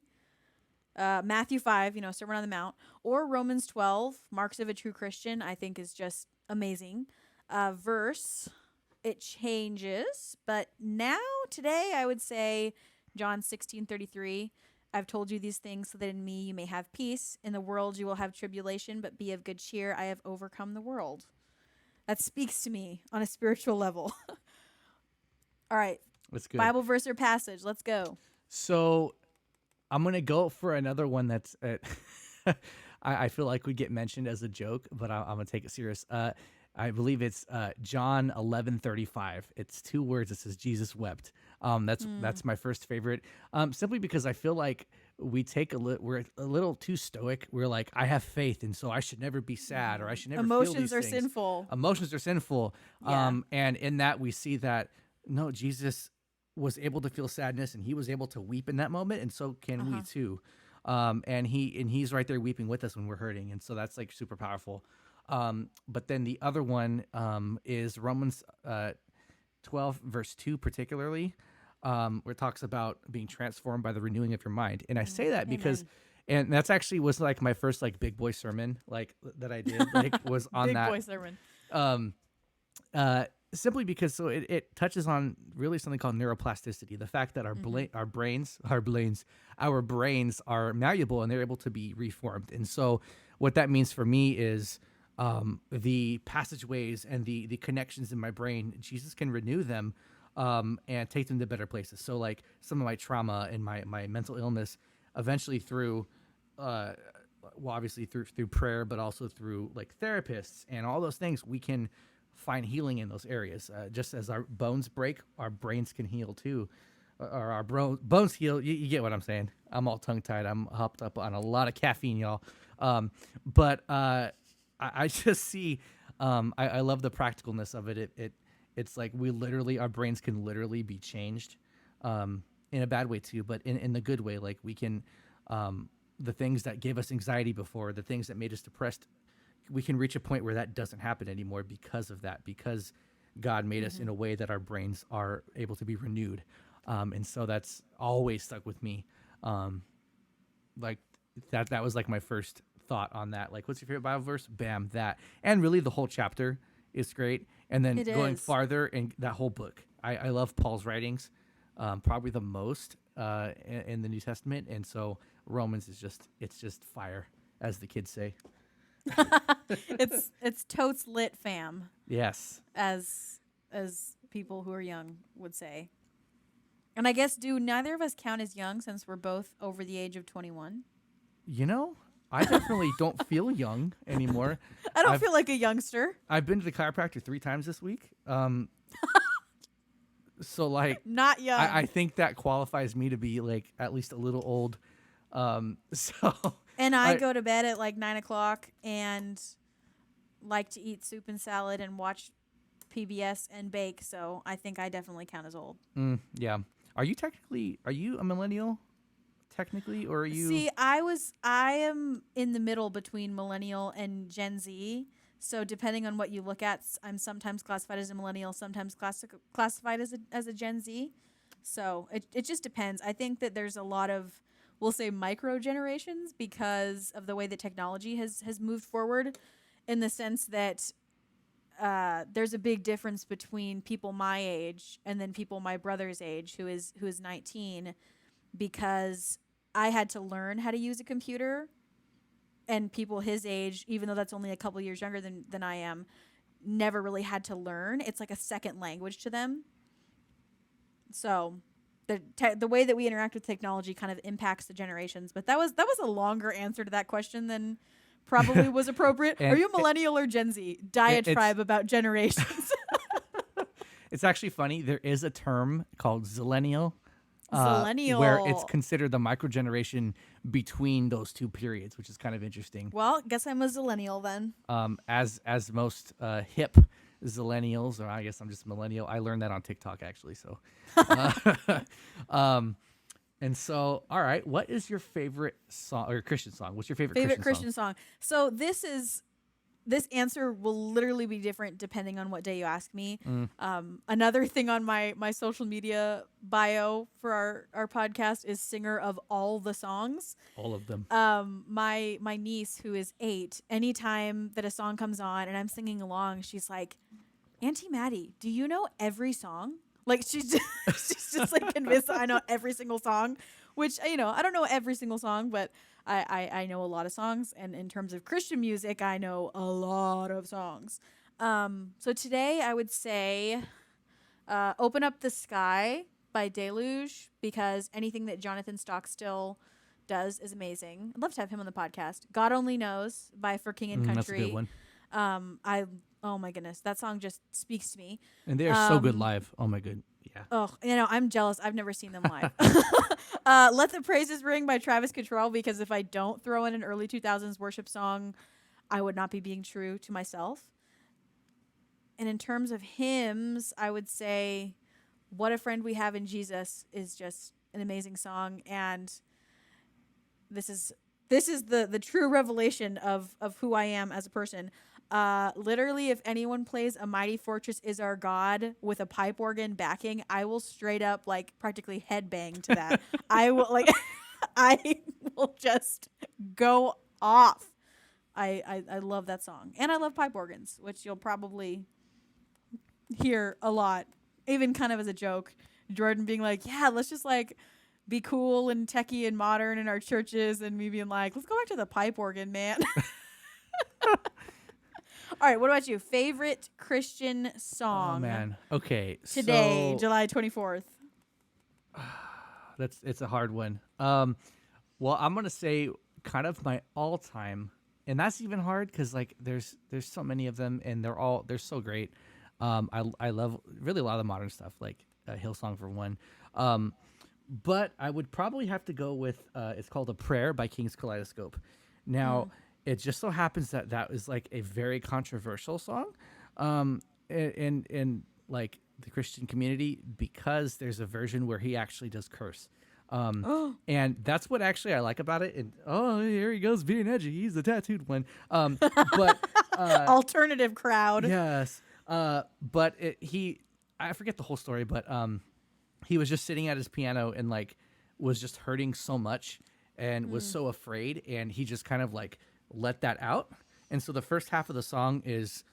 Speaker 1: Matthew 5, Sermon on the Mount, or Romans 12, Marks of a True Christian, I think is just amazing. Verse, it changes, but now, today, I would say John 16:33. I've told you these things so that in me you may have peace. In the world you will have tribulation, but be of good cheer. I have overcome the world. That speaks to me on a spiritual level. All right,
Speaker 2: That's good.
Speaker 1: Bible verse or passage. Let's go.
Speaker 2: So I'm gonna go for another one that's I feel like would get mentioned as a joke, but I'm gonna take it serious. I believe it's John 11:35. It's two words. It says Jesus wept. That's my first favorite. Simply because I feel like we take we're a little too stoic. We're like, I have faith, and so I should never be sad or I should never feel
Speaker 1: Emotions
Speaker 2: these
Speaker 1: are
Speaker 2: things.
Speaker 1: sinful.
Speaker 2: Emotions are sinful.
Speaker 1: Yeah.
Speaker 2: And in that we see that no, Jesus was able to feel sadness and he was able to weep in that moment, and so can we
Speaker 1: Uh-huh.
Speaker 2: too. And he's right there weeping with us when we're hurting, and so that's like super powerful. But then the other one is Romans 12 verse 2 particularly, where it talks about being transformed by the renewing of your mind. And I say that because
Speaker 1: Amen.
Speaker 2: and that's actually was like my first like big boy sermon like that I did like was on
Speaker 1: Big
Speaker 2: that.
Speaker 1: boy sermon.
Speaker 2: Um, Simply because so it touches on really something called neuroplasticity, the fact that our brains are malleable and they're able to be reformed. And so what that means for me is the passageways and the connections in my brain, Jesus can renew them and take them to better places. So like some of my trauma and my mental illness, eventually through well, obviously through prayer, but also through like therapists and all those things, we can find healing in those areas. Just as our bones break, our brains can heal too, or our bones heal. You get what I'm saying? I'm all tongue tied. I'm hopped up on a lot of caffeine, y'all. But I just see. I love the practicalness of it. It's like our brains can literally be changed, in a bad way too, but in the good way. Like we can, the things that gave us anxiety before, the things that made us depressed, we can reach a point where that doesn't happen anymore because of that, because God made us in a way that our brains are able to be renewed. And so that's always stuck with me. Like that was like my first thought on that. Like, what's your favorite Bible verse? Bam, that. And really the whole chapter is great. And then
Speaker 1: It
Speaker 2: going
Speaker 1: is.
Speaker 2: farther in that whole book, I love Paul's writings, probably the most in the New Testament. And so Romans it's just fire, as the kids say.
Speaker 1: It's totes lit fam,
Speaker 2: Yes.
Speaker 1: as people who are young would say. And I guess do neither of us count as young since we're both over the age of 21?
Speaker 2: I definitely don't feel young anymore.
Speaker 1: I don't
Speaker 2: I've
Speaker 1: feel like a youngster.
Speaker 2: I've been to the chiropractor 3 times this week. So like
Speaker 1: Not young.
Speaker 2: I think that qualifies me to be like at least a little old. So
Speaker 1: And I
Speaker 2: I-
Speaker 1: go to bed at like 9 o'clock and like to eat soup and salad and watch PBS and bake. So I think I definitely count as old.
Speaker 2: yeah. Are you a millennial technically, or are you?
Speaker 1: See, I am in the middle between millennial and Gen Z. So depending on what you look at, I'm sometimes classified as a millennial, sometimes classified as a Gen Z. So it just depends. I think that there's a lot of, we'll say, micro generations because of the way that technology has moved forward, in the sense that there's a big difference between people my age and then people my brother's age who is 19, because I had to learn how to use a computer, and people his age, even though that's only a couple years younger than I am, never really had to learn. It's like a second language to them. So the way that we interact with technology kind of impacts the generations. But that was a longer answer to that question than probably was appropriate. Are
Speaker 2: And
Speaker 1: you a millennial or Gen Z?
Speaker 2: it's
Speaker 1: Diatribe about generations.
Speaker 2: it's actually funny. There is a term called zillennial, where it's
Speaker 1: Zillennial.
Speaker 2: considered the micro generation between those two periods, which is kind of interesting.
Speaker 1: Well, guess I'm a zillennial then.
Speaker 2: As most hip zillennials, or I guess I'm just millennial. I learned that on TikTok actually. So, um, and so, all right, what is your favorite song or Christian song? What's your favorite
Speaker 1: Christian song. So this answer will literally be different depending on what day you ask me. Another thing on my social media bio for our podcast is singer of all the songs.
Speaker 2: All of them.
Speaker 1: My niece, who is 8, anytime that a song comes on and I'm singing along, she's like, Auntie Maddie, do you know every song? Like she's just like convinced that I know every single song, which, I don't know every single song, but I know a lot of songs. And in terms of Christian music, I know a lot of songs. So today I would say Open Up the Sky by Deluge, because anything that Jonathan Stockstill does is amazing. I'd love to have him on the podcast. God Only Knows by For King and Country.
Speaker 2: That's a good one.
Speaker 1: Oh my goodness, that song just speaks to me.
Speaker 2: And they are so good live. Oh my good. Yeah.
Speaker 1: Oh, I'm jealous. I've never seen them live. Let the Praises Ring by Travis Cottrell, because if I don't throw in an early 2000s worship song, I would not be being true to myself. And in terms of hymns, I would say What a Friend We Have in Jesus is just an amazing song. And this is the true revelation of who I am as a person. Literally, if anyone plays A Mighty Fortress Is Our God with a pipe organ backing, I will straight up like practically headbang to that. I will I will just go off. I love that song, and I love pipe organs, which you'll probably hear a lot, even kind of as a joke. Jordan being like, "Yeah, let's just like be cool and techie and modern in our churches," and me being like, "Let's go back to the pipe organ, man." All right, what about you? Favorite Christian song?
Speaker 2: Oh man. Okay.
Speaker 1: Today,
Speaker 2: so
Speaker 1: July 24th.
Speaker 2: it's a hard one. Well, I'm gonna say kind of my all-time, and that's even hard because like there's so many of them, and they're so great. I love really a lot of the modern stuff, like Hillsong for one. But I would probably have to go with it's called A Prayer by King's Kaleidoscope. Now, it just so happens that is like a very controversial song in like the Christian community, because there's a version where he actually does curse. And that's what actually I like about it. And here he goes being edgy. He's the tattooed one. But
Speaker 1: Alternative crowd.
Speaker 2: yes. But I forget the whole story, but he was just sitting at his piano and like was just hurting so much and was so afraid, and he just kind of like let that out. And so the first half of the song is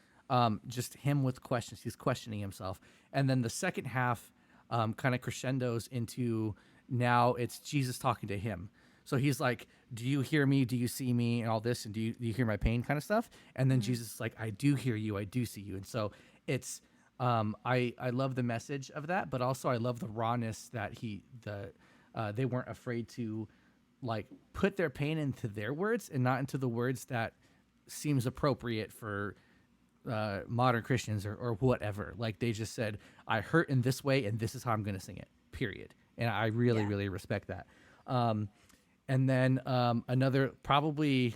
Speaker 2: just him with questions. He's questioning himself. And then the second half kind of crescendos into now it's Jesus talking to him. So he's like, do you hear me? Do you see me? And all this. And do you hear my pain kind of stuff? And then Jesus is like, I do hear you. I do see you. And so it's, I love the message of that, but also I love the rawness that they weren't afraid to like put their pain into their words and not into the words that seems appropriate for modern Christians or whatever. Like they just said, I hurt in this way and this is how I'm going to sing it, period. And I really, really respect that. And then another, probably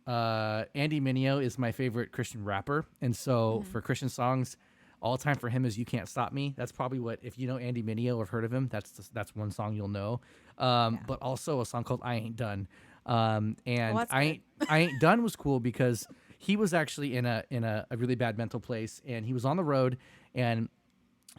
Speaker 2: Andy Mineo is my favorite Christian rapper. And so for Christian songs, all time for him is You Can't Stop Me. That's probably what, if you know Andy Mineo or have heard of him, that's one song you'll know. But also a song called I Ain't Done. And I Ain't Done was cool because he was actually in a really bad mental place, and he was on the road and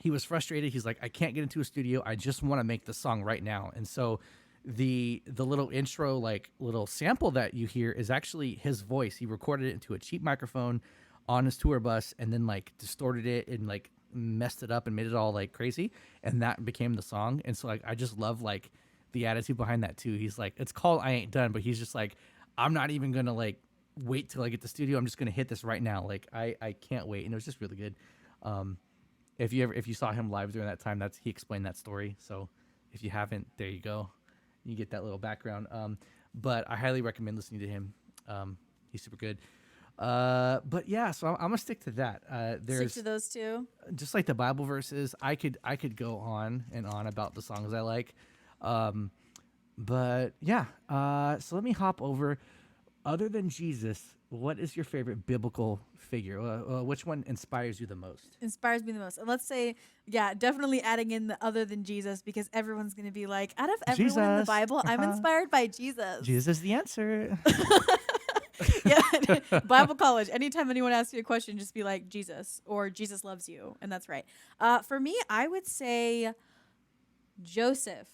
Speaker 2: he was frustrated. He's like, I can't get into a studio. I just want to make the song right now. And so the little intro, like little sample that you hear is actually his voice. He recorded it into a cheap microphone on his tour bus and then like distorted it and like messed it up and made it all like crazy. And that became the song. And so like, I just love like the attitude behind that too. He's like, it's called I Ain't Done, but he's just like, I'm not even gonna like wait till I get the studio. I'm just gonna hit this right now. Like I can't wait. And it was just really good. If you saw him live during that time, he explained that story. So if you haven't, there you go. You get that little background. But I highly recommend listening to him. He's super good. But yeah, so I'm gonna stick to that. There's
Speaker 1: Stick to those two.
Speaker 2: just like the Bible verses. I could go on and on about the songs I like. But yeah, so let me hop over. Other than Jesus, what is your favorite biblical figure? Which one inspires you the most?
Speaker 1: Inspires me the most. And let's say, yeah, definitely adding in the other than Jesus, because everyone's going to be like, out of everyone in the
Speaker 2: Jesus.
Speaker 1: Bible, I'm
Speaker 2: Uh-huh.
Speaker 1: inspired by Jesus.
Speaker 2: Jesus is the answer.
Speaker 1: Yeah, Bible college. Anytime anyone asks you a question, just be like Jesus or Jesus loves you, and that's right. For me, I would say Joseph,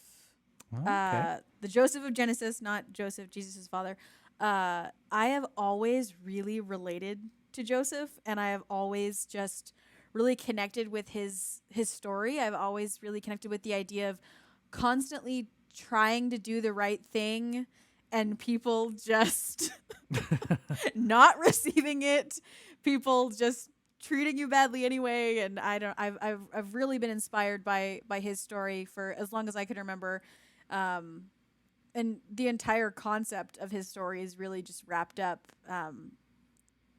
Speaker 2: Okay.
Speaker 1: the Joseph of Genesis, not Joseph, Jesus' father. I have always really related to Joseph, and I have always just really connected with his story. I've always really connected with the idea of constantly trying to do the right thing and people just not receiving it, people just treating you badly anyway. And I've really been inspired by his story for as long as I can remember. And the entire concept of his story is really just wrapped up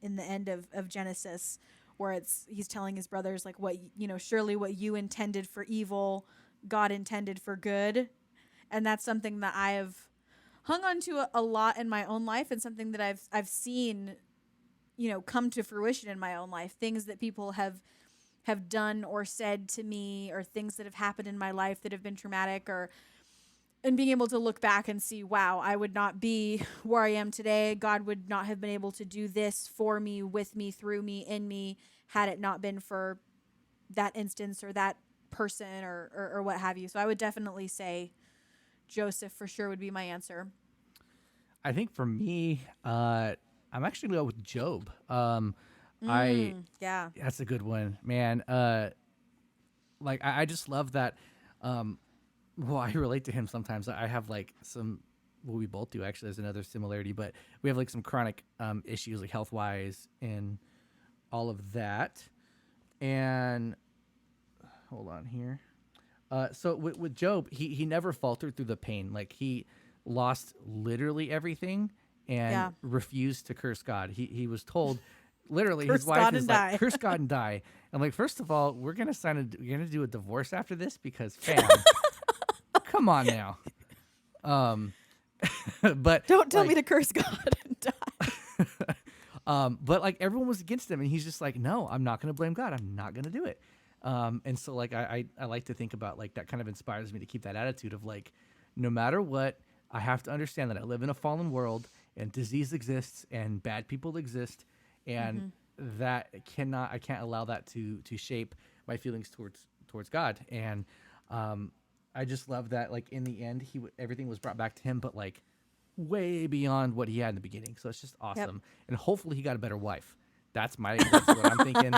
Speaker 1: in the end of Genesis, where he's telling his brothers like, what, surely what you intended for evil, God intended for good. And that's something that I have hung on to a lot in my own life, and something that I've seen, come to fruition in my own life. Things that people have done or said to me, or things that have happened in my life that have been traumatic, and being able to look back and see, wow, I would not be where I am today. God would not have been able to do this for me, with me, through me, in me, had it not been for that instance or that person or what have you. So I would definitely say Joseph for sure would be my answer.
Speaker 2: I think for me, I'm actually gonna go with Job. I
Speaker 1: Yeah.
Speaker 2: That's a good one, man. Like I just love that. Well, I relate to him sometimes. I have like some. Well, we both do actually. There's another similarity, but we have like some chronic issues, like health wise, and all of that. And hold on here. So with Job, he never faltered through the pain. Like he lost literally everything and refused to curse God. He was told, literally,
Speaker 1: Curse
Speaker 2: his wife
Speaker 1: God
Speaker 2: is
Speaker 1: and
Speaker 2: like,
Speaker 1: die.
Speaker 2: curse God and die. I'm like, first of all, we're gonna do a divorce after this, because fam, come on now. But
Speaker 1: Don't tell
Speaker 2: like,
Speaker 1: me to curse God and die.
Speaker 2: but like everyone was against him, and he's just like, no, I'm not gonna blame God. I'm not gonna do it. And so like I like to think about, like, that kind of inspires me to keep that attitude of like, no matter what, I have to understand that I live in a fallen world, and disease exists, and bad people exist, and that I can't allow that to shape my feelings towards God. And I just love that, like, in the end, everything was brought back to him, but like way beyond what he had in the beginning. So it's just awesome. And hopefully he got a better wife. That's what I'm thinking.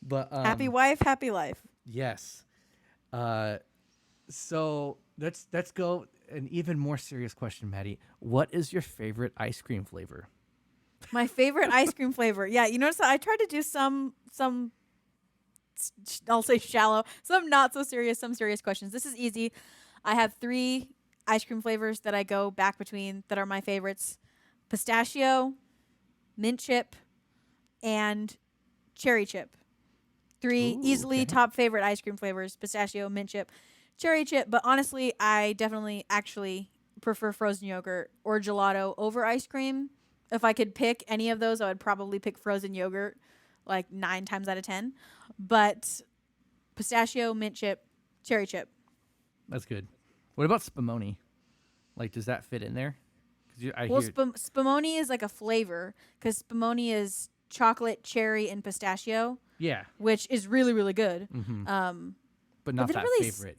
Speaker 2: But
Speaker 1: Happy wife, happy life.
Speaker 2: yes. So let's go an even more serious question, Maddie. What is your favorite ice cream flavor?
Speaker 1: My favorite ice cream flavor. Yeah, you notice I tried to do some I'll say shallow, some not so serious, some serious questions. This is easy. I have 3 ice cream flavors that I go back between that are my favorites: pistachio, mint chip, and cherry chip. 3
Speaker 2: Ooh,
Speaker 1: easily
Speaker 2: okay.
Speaker 1: top favorite ice cream flavors: pistachio, mint chip, cherry chip. But honestly, I definitely actually prefer frozen yogurt or gelato over ice cream. If I could pick any of those, I would probably pick frozen yogurt like 9 times out of 10. But pistachio, mint chip, cherry chip.
Speaker 2: That's good. What about spumoni? Like, does that fit in there? I
Speaker 1: Well,
Speaker 2: hear.
Speaker 1: spumoni is like a flavor, because spumoni is chocolate, cherry, and pistachio,
Speaker 2: Yeah.
Speaker 1: which is really, really good.
Speaker 2: But not
Speaker 1: they
Speaker 2: that
Speaker 1: don't really
Speaker 2: favorite.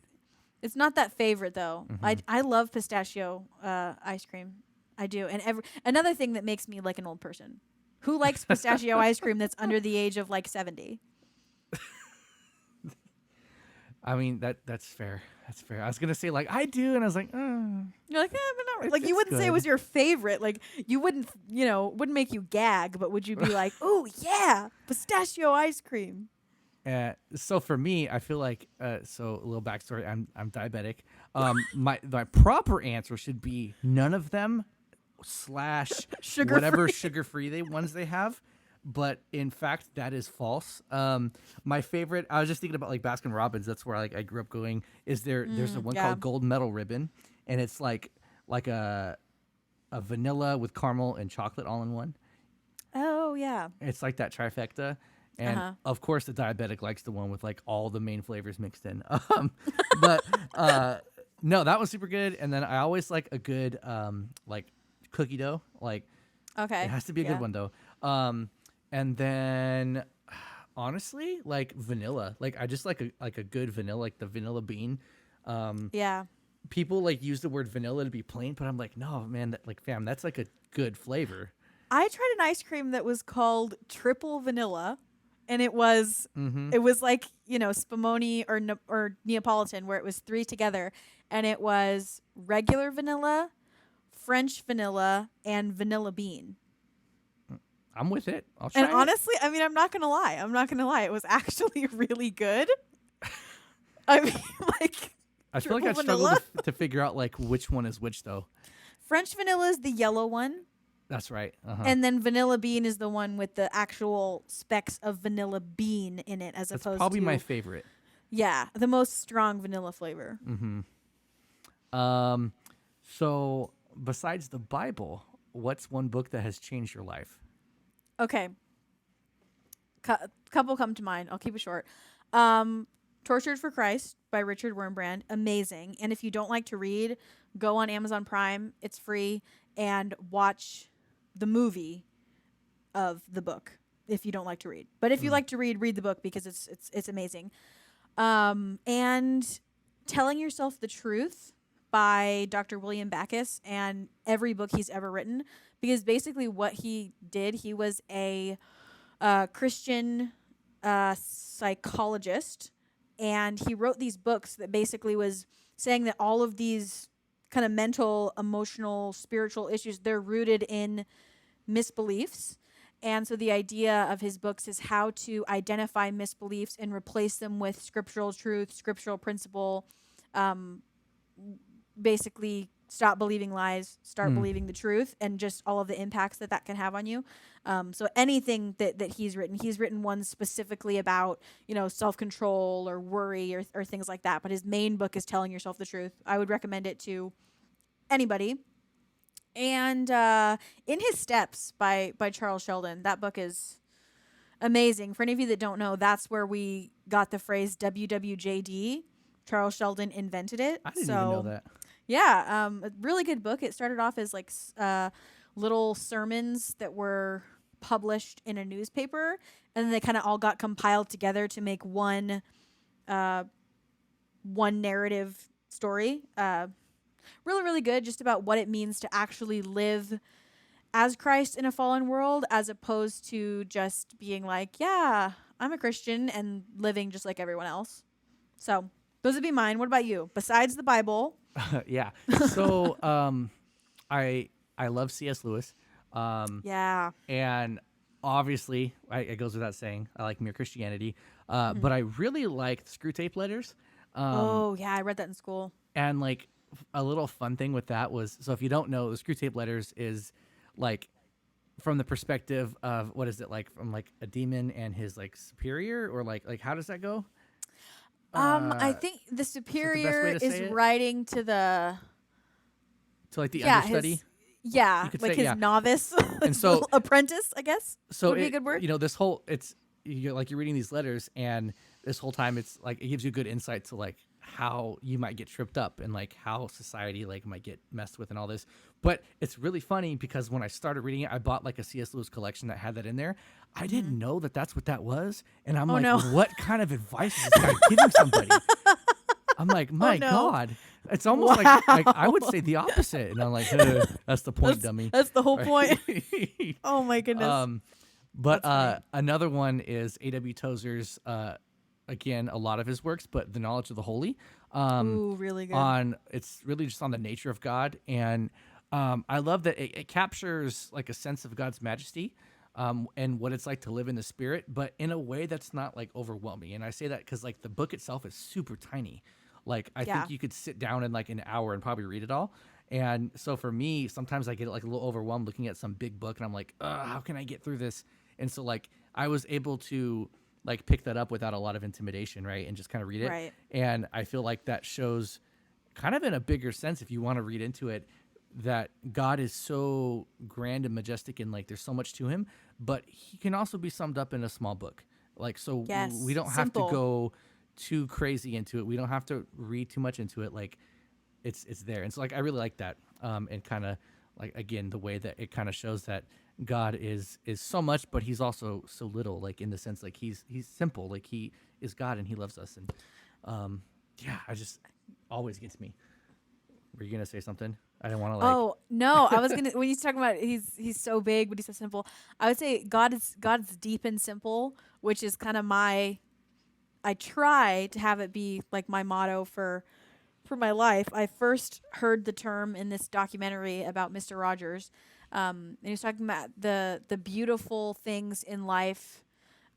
Speaker 1: It's not that favorite though. I love pistachio ice cream. I do. And another thing that makes me like an old person. Who likes pistachio ice cream that's under the age of like 70?
Speaker 2: I mean, that's fair. That's fair. I was gonna say like I do, and I was like,
Speaker 1: You're like, but not really. Like, you
Speaker 2: it's
Speaker 1: wouldn't say it was
Speaker 2: good.
Speaker 1: your favorite. Like, you wouldn't, wouldn't make you gag, but would you be like, oh, yeah, pistachio ice cream?
Speaker 2: So for me, I feel like so a little backstory. I'm diabetic. My proper answer should be none of them slash
Speaker 1: Sugar
Speaker 2: whatever
Speaker 1: free.
Speaker 2: sugar free ones they have. But in fact, that is false. My favorite. I was just thinking about like Baskin Robbins. That's where I grew up going. There's a one
Speaker 1: Yeah.
Speaker 2: called Gold Medal Ribbon, and it's like a vanilla with caramel and chocolate all in one.
Speaker 1: Oh, yeah.
Speaker 2: It's like that trifecta. And
Speaker 1: Uh-huh.
Speaker 2: of course, the diabetic likes the one with like all the main flavors mixed in. But no, that was super good. And then I always like a good like cookie dough. Like
Speaker 1: Okay.
Speaker 2: it has to be a
Speaker 1: Yeah.
Speaker 2: good one though. And then honestly, like vanilla. Like I just like a good vanilla, like the vanilla bean.
Speaker 1: Yeah.
Speaker 2: People like use the word vanilla to be plain, but I'm like, no, man, that, like fam, that's like a good flavor.
Speaker 1: I tried an ice cream that was called triple vanilla, and it was
Speaker 2: Mm-hmm.
Speaker 1: like, spumoni or Neapolitan, where it was three together, and it was regular vanilla, French vanilla, and vanilla bean.
Speaker 2: I'm with it. I'll
Speaker 1: And
Speaker 2: try it.
Speaker 1: honestly, I mean, I'm not gonna lie. It was actually really good. I mean, like,
Speaker 2: I feel like I
Speaker 1: triple
Speaker 2: struggle
Speaker 1: vanilla.
Speaker 2: to figure out like which one is which though.
Speaker 1: French vanilla is the yellow one,
Speaker 2: That's right. Uh-huh.
Speaker 1: and then vanilla bean is the one with the actual specks of vanilla bean in it, as
Speaker 2: That's
Speaker 1: opposed
Speaker 2: probably
Speaker 1: to
Speaker 2: my favorite.
Speaker 1: yeah, the most strong vanilla flavor.
Speaker 2: So besides the Bible, what's one book that has changed your life?
Speaker 1: Okay, couple come to mind. I'll keep it short. Tortured for Christ by Richard Wurmbrand, amazing. And if you don't like to read, go on Amazon Prime. It's free, and watch the movie of the book if you don't like to read. But if you like to read the book because it's amazing. And Telling Yourself the Truth by Dr. William Backus, and every book he's ever written, because basically what he did, he was a Christian psychologist, and he wrote these books that basically was saying that all of these kind of mental, emotional, spiritual issues, they're rooted in misbeliefs. And so the idea of his books is how to identify misbeliefs and replace them with scriptural truth, scriptural principle. Basically, stop believing lies, start believing the truth, and just all of the impacts that can have on you. So anything that he's written ones specifically about, self-control or worry or things like that. But his main book is Telling Yourself the Truth. I would recommend it to anybody. And In His Steps by Charles Sheldon. That book is amazing. For any of you that don't know, that's where we got the phrase WWJD. Charles Sheldon invented it.
Speaker 2: I didn't even know that.
Speaker 1: Yeah, a really good book. It started off as like little sermons that were published in a newspaper, and then they kind of all got compiled together to make one narrative story. Really, really good, just about what it means to actually live as Christ in a fallen world, as opposed to just being like, yeah, I'm a Christian, and living just like everyone else. So those would be mine. What about you? Besides the Bible?
Speaker 2: Yeah. So I love C.S. Lewis.
Speaker 1: Yeah.
Speaker 2: And obviously, it goes without saying, I like Mere Christianity. But I really like Screw Tape Letters.
Speaker 1: Oh, yeah, I read that in school.
Speaker 2: And like a little fun thing with that was, so if you don't know, the Screw Tape Letters is like from the perspective of, what is it, like from like a demon and his like superior, or like how does that go?
Speaker 1: I think the
Speaker 2: best way
Speaker 1: superior
Speaker 2: to say
Speaker 1: is
Speaker 2: it?
Speaker 1: writing to the
Speaker 2: To like the
Speaker 1: yeah
Speaker 2: understudy.
Speaker 1: his yeah
Speaker 2: You could
Speaker 1: like
Speaker 2: say,
Speaker 1: his
Speaker 2: yeah.
Speaker 1: novice
Speaker 2: And so-
Speaker 1: apprentice, I guess.
Speaker 2: So
Speaker 1: would be a good word.
Speaker 2: this whole, it's you're reading these letters, and this whole time it's like it gives you good insight to like how you might get tripped up, and like how society like might get messed with and all this. But it's really funny because when I started reading it, I bought like a C.S. Lewis collection that had that in there. I didn't know that that's what that was, and I'm
Speaker 1: Oh,
Speaker 2: like,
Speaker 1: no.
Speaker 2: what kind of advice is this guy giving somebody? I'm like, my
Speaker 1: no.
Speaker 2: God. It's almost like I would say the opposite, and I'm like, that's the point, dummy.
Speaker 1: That's the whole point.
Speaker 2: Right?
Speaker 1: Oh my goodness.
Speaker 2: But
Speaker 1: That's funny.
Speaker 2: another one is A.W. Tozer's, again, a lot of his works, but The Knowledge of the Holy.
Speaker 1: Ooh, really good.
Speaker 2: on it's really just on the nature of God, and I love that it captures like a sense of God's majesty, and what it's like to live in the Spirit, but in a way that's not like overwhelming. And I say that because like the book itself is super tiny. Like I
Speaker 1: Yeah.
Speaker 2: think you could sit down in like an hour and probably read it all. And so for me, sometimes I get like a little overwhelmed looking at some big book, and I'm like, how can I get through this? And so like I was able to like pick that up without a lot of intimidation, right, and just kind of read it.
Speaker 1: Right.
Speaker 2: And I feel like that shows kind of in a bigger sense, if you want to read into it, that God is so grand and majestic, and like there's so much to him, but he can also be summed up in a small book. Like, so we
Speaker 1: Yes.
Speaker 2: don't have to
Speaker 1: Simple.
Speaker 2: go too crazy into it. We don't have to read too much into it. Like it's there. And so like I really like that. And kind of like again the way that it kind of shows that God is so much, but he's also so little, like in the sense like he's simple, like he is God and he loves us. And yeah, I just always gets me. Were you gonna say something? I didn't want to like.
Speaker 1: Oh no, I was gonna when he's talking about he's so big, but he's so simple. I would say God's deep and simple, which is kind of my. I try to have it be like my motto for my life. I first heard the term in this documentary about Mr. Rogers, and he was talking about the beautiful things in life.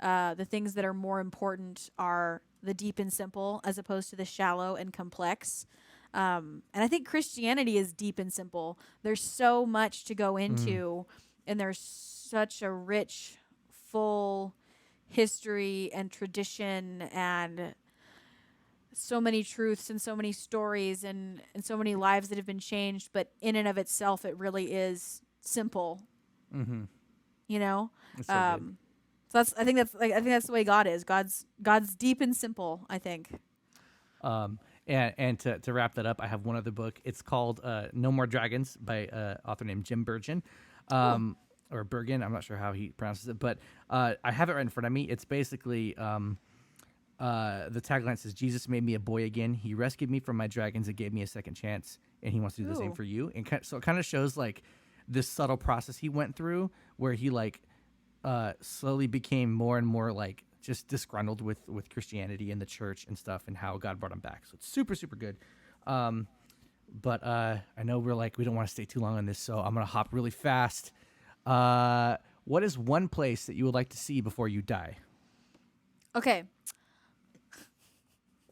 Speaker 1: The things that are more important are the deep and simple, as opposed to the shallow and complex. And I think Christianity is deep and simple. There's so much to go
Speaker 2: Mm,
Speaker 1: into, and there's such a rich, full history and tradition, and so many truths and so many stories, and so many lives that have been changed. But in and of itself, it really is simple,
Speaker 2: mm-hmm.
Speaker 1: you know.
Speaker 2: It's so good.
Speaker 1: Um, so I think that's the way God is. God's deep and simple, I think.
Speaker 2: And to wrap that up, I have one other book. It's called No More Dragons by author named Jim Burgeon,
Speaker 1: Cool.
Speaker 2: or Bergen. I'm not sure how he pronounces it, but I have it right in front of me. It's basically the tagline says, "Jesus made me a boy again. He rescued me from my dragons and gave me a second chance, and he wants to do the same
Speaker 1: Ooh.
Speaker 2: for you." And so it kind of shows like this subtle process he went through, where he like slowly became more and more like just disgruntled with Christianity and the church and stuff, and how God brought him back. So it's super super good. Um, but I know we don't want to stay too long on this, so I'm gonna hop really fast. What is one place that you would like to see before you die?
Speaker 1: Okay.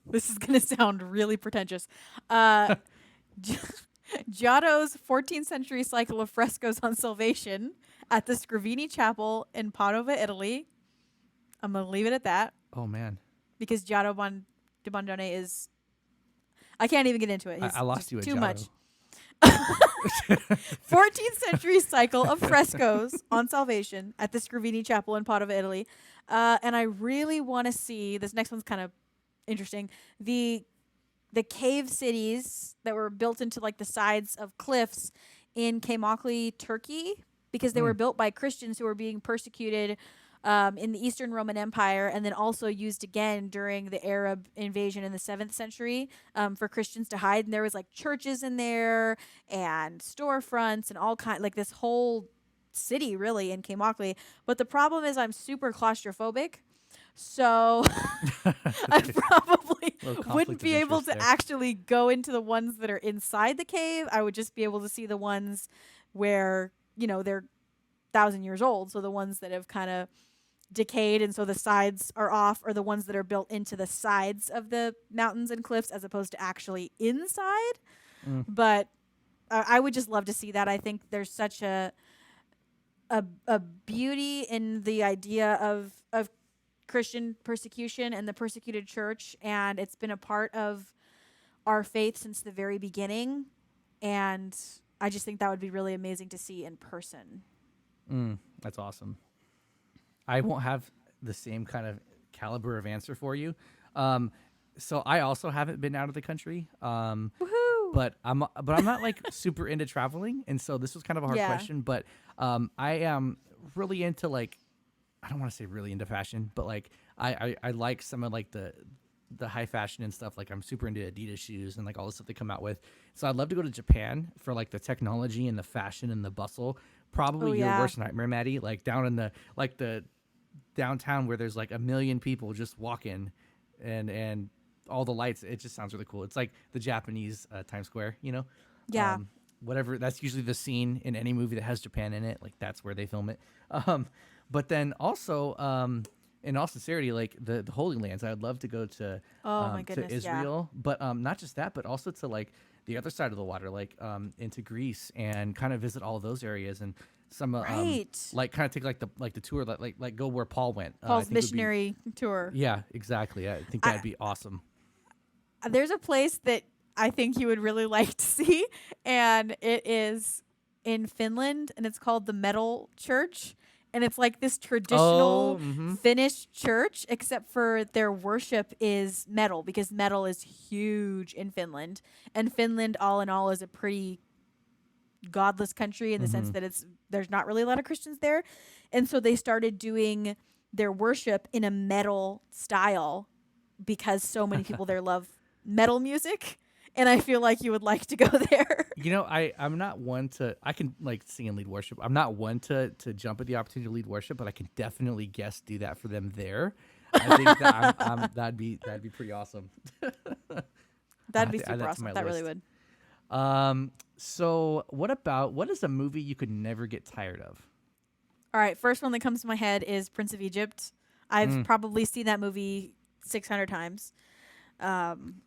Speaker 1: This is gonna sound really pretentious. Uh, Gi- Giotto's 14th century cycle of frescoes on Salvation at the Scrovini Chapel in Padova, Italy. I'm gonna leave it at that
Speaker 2: Oh man,
Speaker 1: because de Bondone is. I can't even get into it.
Speaker 2: I
Speaker 1: He's
Speaker 2: lost
Speaker 1: just
Speaker 2: you at
Speaker 1: too much.
Speaker 2: Giotto.
Speaker 1: 14th century cycle of frescoes on Salvation at the Scrovini Chapel in Padova, Italy. And I really want to see this next one's kind of interesting. The cave cities that were built into like the sides of cliffs in Kaymakli, Turkey, because they were
Speaker 2: Mm,
Speaker 1: built by Christians who were being persecuted in the Eastern Roman Empire, and then also used again during the Arab invasion in the 7th century for Christians to hide. And there was like churches in there and storefronts and all kind, like this whole city really in Kaymakli. But the problem is I'm super claustrophobic. So I
Speaker 2: okay,
Speaker 1: probably
Speaker 2: little
Speaker 1: wouldn't
Speaker 2: conflict of
Speaker 1: be able
Speaker 2: interest
Speaker 1: to
Speaker 2: there.
Speaker 1: actually go into the ones that are inside the cave. I would just be able to see the ones where, they're 1,000 years old. So the ones that have kind of decayed and so the sides are off, or the ones that are built into the sides of the mountains and cliffs as opposed to actually inside.
Speaker 2: Mm,
Speaker 1: But I would just love to see that. I think there's such a beauty in the idea of Christian persecution and the persecuted church, and it's been a part of our faith since the very beginning. And I just think that would be really amazing to see in person.
Speaker 2: that's awesome. I won't have the same kind of caliber of answer for you. Um, so I also haven't been out of the country.
Speaker 1: Woohoo!
Speaker 2: But I'm not like super into traveling, and so this was kind of a hard
Speaker 1: Yeah.
Speaker 2: question. But I am really into like, I don't want to say really into fashion, but like I like some of like the high fashion and stuff. Like I'm super into Adidas shoes and like all the stuff they come out with. So I'd love to go to Japan for like the technology and the fashion and the bustle.
Speaker 1: Oh
Speaker 2: Probably your
Speaker 1: yeah.
Speaker 2: worst nightmare, Maddie. Like down in the downtown where there's like a million people just walking, and all the lights. It just sounds really cool. It's like the Japanese Times Square, you know.
Speaker 1: Yeah.
Speaker 2: Whatever. That's usually the scene in any movie that has Japan in it. Like that's where they film it. Um, but then also, in all sincerity, like the Holy Lands, I'd love to go
Speaker 1: Oh my goodness,
Speaker 2: to
Speaker 1: yeah.
Speaker 2: Israel, but not just that, but also to like the other side of the water, like into Greece and kind of visit all those areas and some
Speaker 1: Right.
Speaker 2: like kind of take like the tour, like go where Paul went. I
Speaker 1: Paul's
Speaker 2: think it would be
Speaker 1: missionary tour.
Speaker 2: yeah, exactly. I think
Speaker 1: I,
Speaker 2: that'd be awesome.
Speaker 1: there's a place that I think you would really like to see, and it is in Finland, and it's called the Metal Church. And it's like this
Speaker 2: Oh,
Speaker 1: traditional
Speaker 2: mm-hmm.
Speaker 1: Finnish church, except for their worship is metal, because metal is huge in Finland. And Finland, all in all, is a pretty godless country in the sense
Speaker 2: Mm-hmm.
Speaker 1: that there's not really a lot of Christians there. And so they started doing their worship in a metal style because so many people there love metal music. And I feel like you would like to go there.
Speaker 2: You know, I'm not one to I can like sing and lead worship. I'm not one to jump at the opportunity to lead worship, but I can definitely guess do that for them there. I think that that'd be pretty awesome.
Speaker 1: That'd be
Speaker 2: Add
Speaker 1: super
Speaker 2: that to
Speaker 1: awesome.
Speaker 2: my
Speaker 1: That really
Speaker 2: list.
Speaker 1: would.
Speaker 2: So what is a movie you could never get tired of?
Speaker 1: All right, first one that comes to my head is Prince of Egypt. I've
Speaker 2: Mm.
Speaker 1: probably seen that movie 600 times. I'm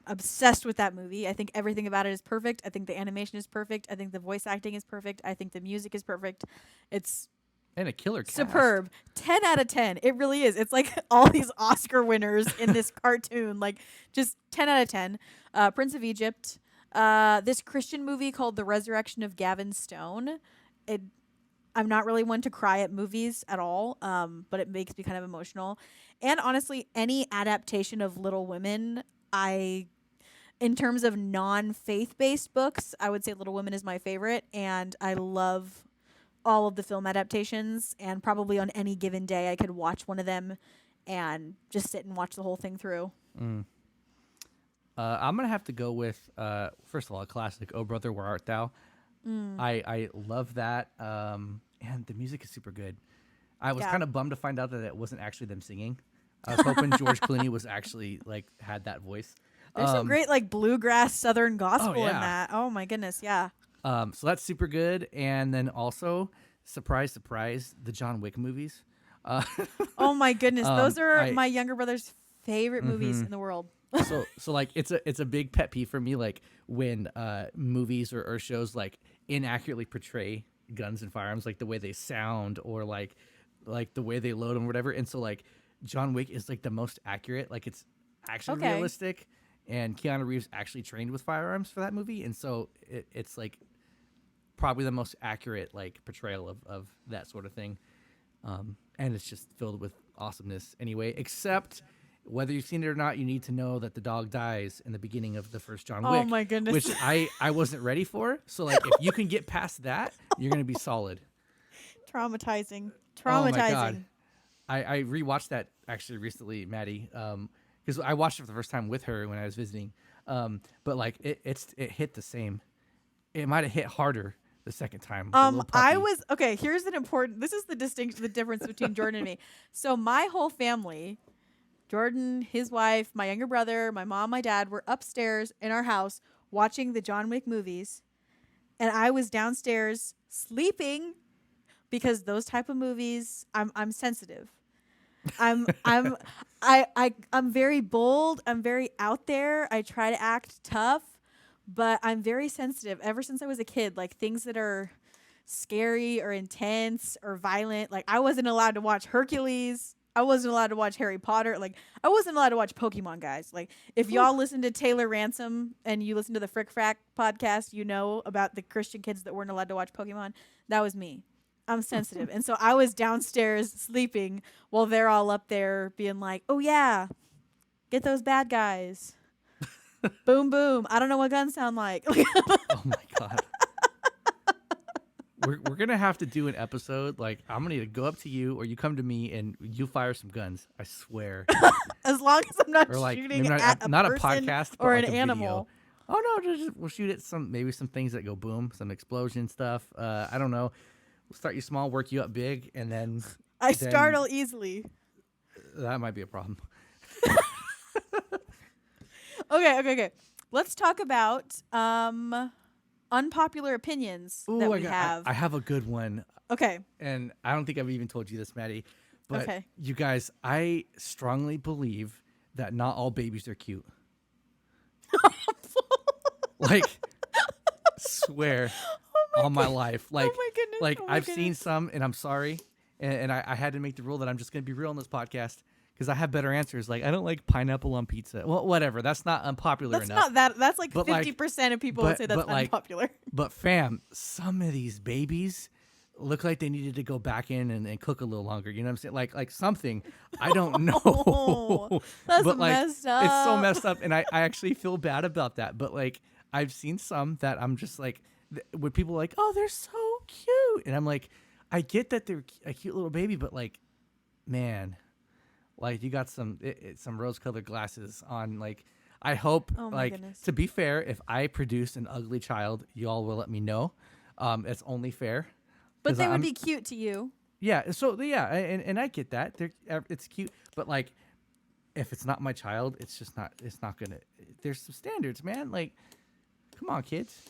Speaker 1: obsessed with that movie. I think everything about it is perfect. I think the animation is perfect. I think the voice acting is perfect. I think the music is perfect. It's
Speaker 2: And a killer cast.
Speaker 1: superb. 10 out of 10. It really is. It's like all these Oscar winners in this cartoon. Like just 10 out of 10. Prince of Egypt. This Christian movie called The Resurrection of Gavin Stone. It I'm not really one to cry at movies at all, but it makes me kind of emotional. And honestly, any adaptation of Little Women, in terms of non-faith based books, I would say Little Women is my favorite, and I love all of the film adaptations. And probably on any given day, I could watch one of them and just sit and watch the whole thing through.
Speaker 2: Mm. I'm gonna have to go with first of all a classic. Oh brother, where art thou? I love that, and the music is super good. I was
Speaker 1: Yeah.
Speaker 2: kind of bummed to find out that it wasn't actually them singing. I was hoping George Clooney was actually like had that voice.
Speaker 1: There's some great like bluegrass Southern gospel
Speaker 2: yeah.
Speaker 1: in that. Oh my goodness, yeah.
Speaker 2: So that's super good, and then also surprise, surprise, the John Wick movies.
Speaker 1: Oh my goodness, those are
Speaker 2: I-
Speaker 1: my younger brother's favorite movies in the world.
Speaker 2: so like it's a big pet peeve for me, like when movies or shows like inaccurately portray guns and firearms, like the way they sound or like the way they load them or whatever. And so like John Wick is like the most accurate, like it's actually
Speaker 1: Okay.
Speaker 2: realistic, and Keanu Reeves actually trained with firearms for that movie, and so it's like probably the most accurate like portrayal of that sort of thing. And it's just filled with awesomeness anyway, except whether you've seen it or not, you need to know that the dog dies in the beginning of the first John Wick.
Speaker 1: Oh my goodness.
Speaker 2: Which I wasn't ready for. So like if you can get past that, you're gonna be solid.
Speaker 1: Traumatizing.
Speaker 2: Oh my
Speaker 1: Traumatizing.
Speaker 2: God. I rewatched that actually recently, Maddie, because I watched it for the first time with her when I was visiting. But like it hit the same. It might have hit harder the second time. The little
Speaker 1: I
Speaker 2: puppy.
Speaker 1: was okay, here's this is the difference between Jordan and me. So my whole family, Jordan, his wife, my younger brother, my mom, my dad, were upstairs in our house watching the John Wick movies, and I was downstairs sleeping because those type of movies, I'm sensitive. I'm I'm very bold. I'm very out there. I try to act tough, but I'm very sensitive. Ever since I was a kid, like things that are scary or intense or violent, like I wasn't allowed to watch Hercules. I wasn't allowed to watch Harry Potter. Like I wasn't allowed to watch Pokemon, guys. Like if y'all listen to Taylor Ransom and you listen to the Frick Frack podcast, you know about the Christian kids that weren't allowed to watch Pokemon. That was me. I'm sensitive. And so I was downstairs sleeping while they're all up there being like, oh yeah, get those bad guys. Boom, boom. I don't know what guns sound like.
Speaker 2: Oh my God. We're gonna have to do an episode. Like I'm gonna either go up to you or you come to me and you fire some guns. I swear.
Speaker 1: As long as I'm not
Speaker 2: Or like
Speaker 1: shooting
Speaker 2: maybe
Speaker 1: at
Speaker 2: not a
Speaker 1: person
Speaker 2: podcast but
Speaker 1: or
Speaker 2: like
Speaker 1: an
Speaker 2: a
Speaker 1: animal.
Speaker 2: Video. Oh no, we'll shoot at maybe some things that go boom, some explosion stuff. I don't know. We'll start you small, work you up big, and then
Speaker 1: I
Speaker 2: then
Speaker 1: startle easily.
Speaker 2: that might be a problem.
Speaker 1: Okay. Let's talk about unpopular opinions that
Speaker 2: Ooh,
Speaker 1: we have.
Speaker 2: I have a good one,
Speaker 1: Okay.
Speaker 2: and I don't think I've even told you this, Maddie. But
Speaker 1: Okay.
Speaker 2: you guys, I strongly believe that not all babies are cute. Like, swear
Speaker 1: Oh my
Speaker 2: on my
Speaker 1: god.
Speaker 2: life.
Speaker 1: Oh my goodness.
Speaker 2: Like
Speaker 1: Oh my
Speaker 2: I've seen
Speaker 1: goodness.
Speaker 2: some, and I'm sorry, and I had to make the rule that I'm just gonna be real on this podcast because I have better answers. Like I don't like pineapple on pizza. Well, whatever. That's not unpopular
Speaker 1: That's
Speaker 2: enough.
Speaker 1: not that. That's like
Speaker 2: But like,
Speaker 1: 50% of people would say that's
Speaker 2: like,
Speaker 1: unpopular.
Speaker 2: but fam, some of these babies look like they needed to go back in and cook a little longer. You know what I'm saying? Like something. I don't
Speaker 1: Oh,
Speaker 2: know.
Speaker 1: that's
Speaker 2: But like
Speaker 1: messed
Speaker 2: it's so
Speaker 1: up.
Speaker 2: messed up, and I actually feel bad about that. But like I've seen some that I'm just like when people are like, oh, they're so cute, and I'm like, I get that they're a cute little baby, but like, man, like you got some rose-colored glasses on. Like I hope,
Speaker 1: Oh my
Speaker 2: like,
Speaker 1: goodness.
Speaker 2: to be fair, if I produce an ugly child, y'all will let me know. It's only fair.
Speaker 1: But
Speaker 2: 'Cause
Speaker 1: they would
Speaker 2: I'm
Speaker 1: be cute to you.
Speaker 2: yeah. So yeah, and I get that. It's cute, but like if it's not my child, it's just not. It's not gonna. There's some standards, man. Like, come on, kids.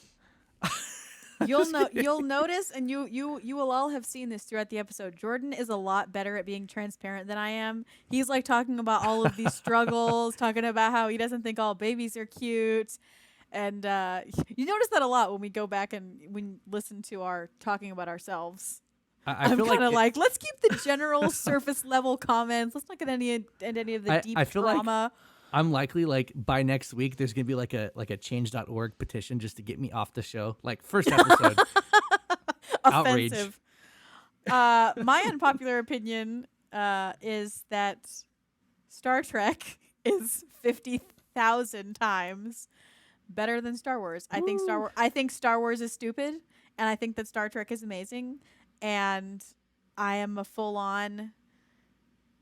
Speaker 1: You'll notice, and you will all have seen this throughout the episode. Jordan is a lot better at being transparent than I am. He's like talking about all of these struggles, talking about how he doesn't think all babies are cute. And you notice that a lot when we go back and we listen to our talking about ourselves.
Speaker 2: I
Speaker 1: I'm
Speaker 2: feel
Speaker 1: kind of
Speaker 2: it,
Speaker 1: like, let's keep the general surface level comments. Let's not get any of the deep
Speaker 2: I feel like
Speaker 1: trauma.
Speaker 2: I'm likely like by next week there's gonna be like a change.org petition just to get me off the show. Like first episode, outrage.
Speaker 1: Offensive. My unpopular opinion is that Star Trek is 50,000 times better than Star Wars. I think Star Wars is stupid, and I think that Star Trek is amazing. And I am a full-on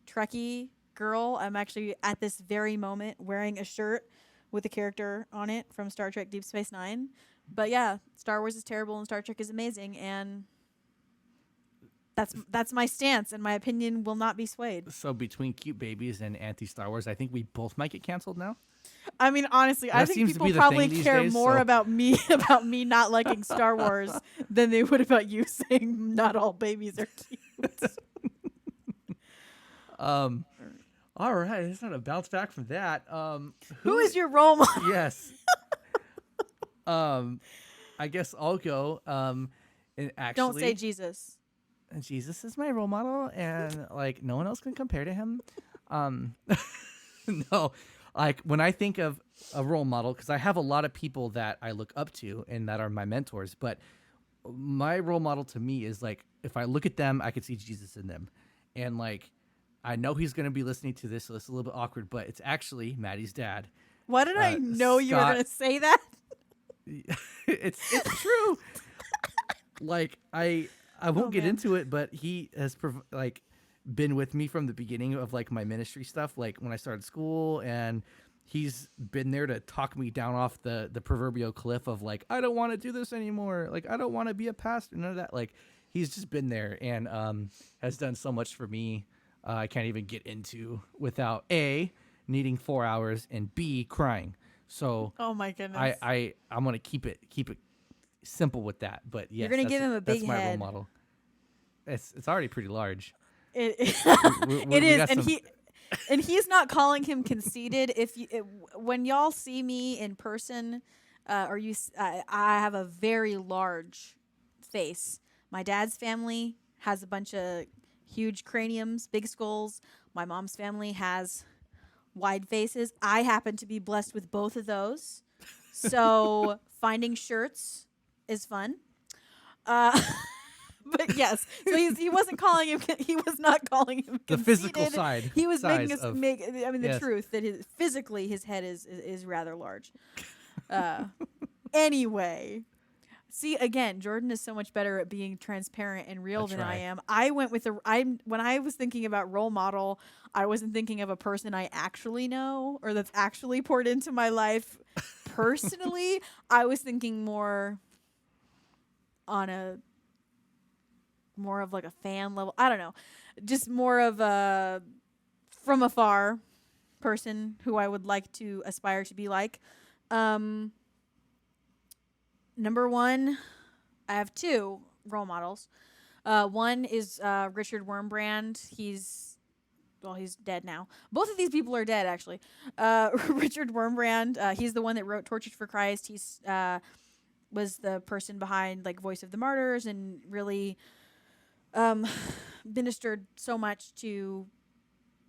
Speaker 1: Trekkie girl. I'm actually at this very moment wearing a shirt with a character on it from Star Trek Deep Space Nine. But yeah, Star Wars is terrible and Star Trek is amazing, and that's my stance, and my opinion will not be swayed.
Speaker 2: So between cute babies and anti Star Wars, I think we both might get canceled now.
Speaker 1: I mean, honestly, I
Speaker 2: That
Speaker 1: think
Speaker 2: seems to
Speaker 1: people
Speaker 2: be the
Speaker 1: probably
Speaker 2: thing these
Speaker 1: care
Speaker 2: days,
Speaker 1: more
Speaker 2: so-
Speaker 1: about me about me not liking Star Wars than they would about you saying not all babies are cute.
Speaker 2: All right, it's not a bounce back from that.
Speaker 1: Who is your role model?
Speaker 2: Yes. I guess I'll go. And actually,
Speaker 1: Don't say Jesus.
Speaker 2: Jesus is my role model, and like no one else can compare to him. No, like when I think of a role model, because I have a lot of people that I look up to and that are my mentors, but my role model to me is like if I look at them, I could see Jesus in them, and like I know he's gonna be listening to this, so it's a little bit awkward, but it's actually Maddie's dad.
Speaker 1: Why did I know you were
Speaker 2: Scott-
Speaker 1: going to say that?
Speaker 2: it's true. Like I won't get
Speaker 1: man.
Speaker 2: into it, but he has like been with me from the beginning of like my ministry stuff, like when I started school, and he's been there to talk me down off the proverbial cliff of like I don't want to do this anymore, like I don't want to be a pastor, none of that. Like he's just been there and has done so much for me. I can't even get into without A, needing 4 hours, and B, crying. So
Speaker 1: Oh my goodness.
Speaker 2: I'm gonna keep it simple with that. But yes,
Speaker 1: You're gonna give him a big
Speaker 2: that's my role
Speaker 1: head.
Speaker 2: model. It's already pretty large.
Speaker 1: It
Speaker 2: We
Speaker 1: it is,
Speaker 2: got
Speaker 1: and
Speaker 2: some-
Speaker 1: he's not calling him conceited. When y'all see me in person, or I have a very large face. My dad's family has a bunch of huge craniums, big skulls. My mom's family has wide faces. I happen to be blessed with both of those, so finding shirts is fun. But yes, so he wasn't calling him. He was not calling him
Speaker 2: the
Speaker 1: conceited.
Speaker 2: physical side.
Speaker 1: He was making
Speaker 2: size
Speaker 1: us
Speaker 2: of-
Speaker 1: make. I mean, the
Speaker 2: yes.
Speaker 1: truth that physically his head is rather large. Anyway, see again, Jordan is so much better at being transparent and real
Speaker 2: That's
Speaker 1: than I
Speaker 2: right.
Speaker 1: am. I went with when I was thinking about role model, I wasn't thinking of a person I actually know or that's actually poured into my life personally. I was thinking more on more of like a fan level. I don't know. Just more of a from afar person who I would like to aspire to be like. Number one, I have two role models. One is Richard Wurmbrand. He's dead now. Both of these people are dead, actually. Richard Wurmbrand, he's the one that wrote Tortured for Christ. He's was the person behind like Voice of the Martyrs and really um, ministered so much to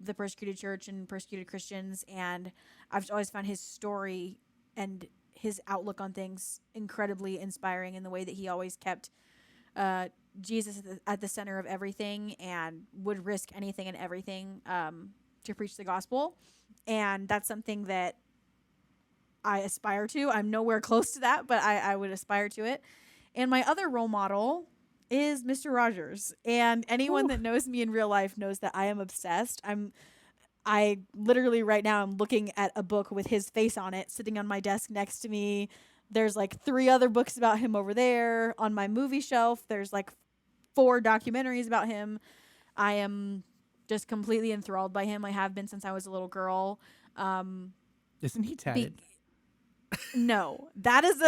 Speaker 1: the persecuted church and persecuted Christians. And I've always found his story and his outlook on things incredibly inspiring in the way that he always kept Jesus at the center of everything and would risk anything and everything to preach the gospel. And that's something that I aspire to. I'm nowhere close to that, but I would aspire to it. And my other role model is Mr. Rogers. And anyone that knows me in real life knows that I am obsessed. I literally right now I'm looking at a book with his face on it sitting on my desk next to me. There's like 3 other books about him over there. On my movie shelf, there's like 4 documentaries about him. I am just completely enthralled by him. I have been since I was a little girl.
Speaker 2: Isn't he tatted?
Speaker 1: No, that is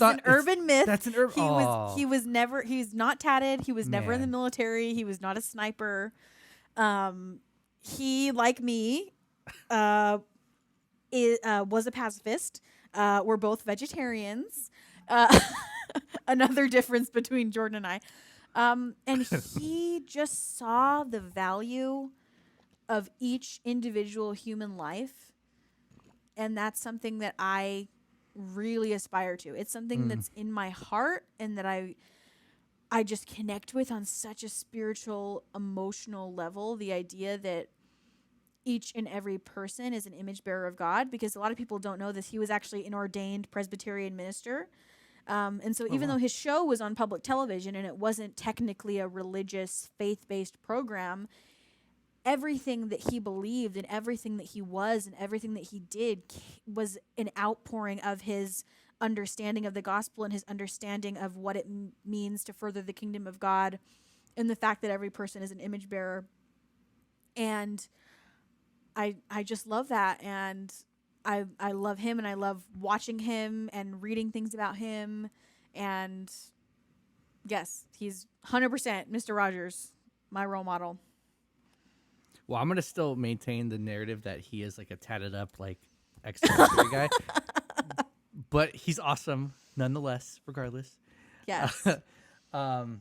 Speaker 1: an urban myth.
Speaker 2: That's an urban.
Speaker 1: He's not tatted. He was never in the
Speaker 2: Man.
Speaker 1: military. He was not a sniper. He, like me, was a pacifist. We're both vegetarians. Another difference between Jordan and I. And he just saw the value of each individual human life. And that's something that I really aspire to. It's something that's in my heart and that I just connect with on such a spiritual, emotional level. The idea that each and every person is an image bearer of God, because a lot of people don't know this. He was actually an ordained Presbyterian minister. And so even though his show was on public television and it wasn't technically a religious, faith-based program, everything that he believed and everything that he was and everything that he did was an outpouring of his understanding of the gospel and his understanding of what it means to further the kingdom of God and the fact that every person is an image bearer. And I just love that. And I love him and I love watching him and reading things about him. And yes, he's 100% Mr. Rogers, my role model.
Speaker 2: Well, I'm gonna still maintain the narrative that he is like a tatted up like ex-military guy, but he's awesome nonetheless, regardless.
Speaker 1: Yes.
Speaker 2: And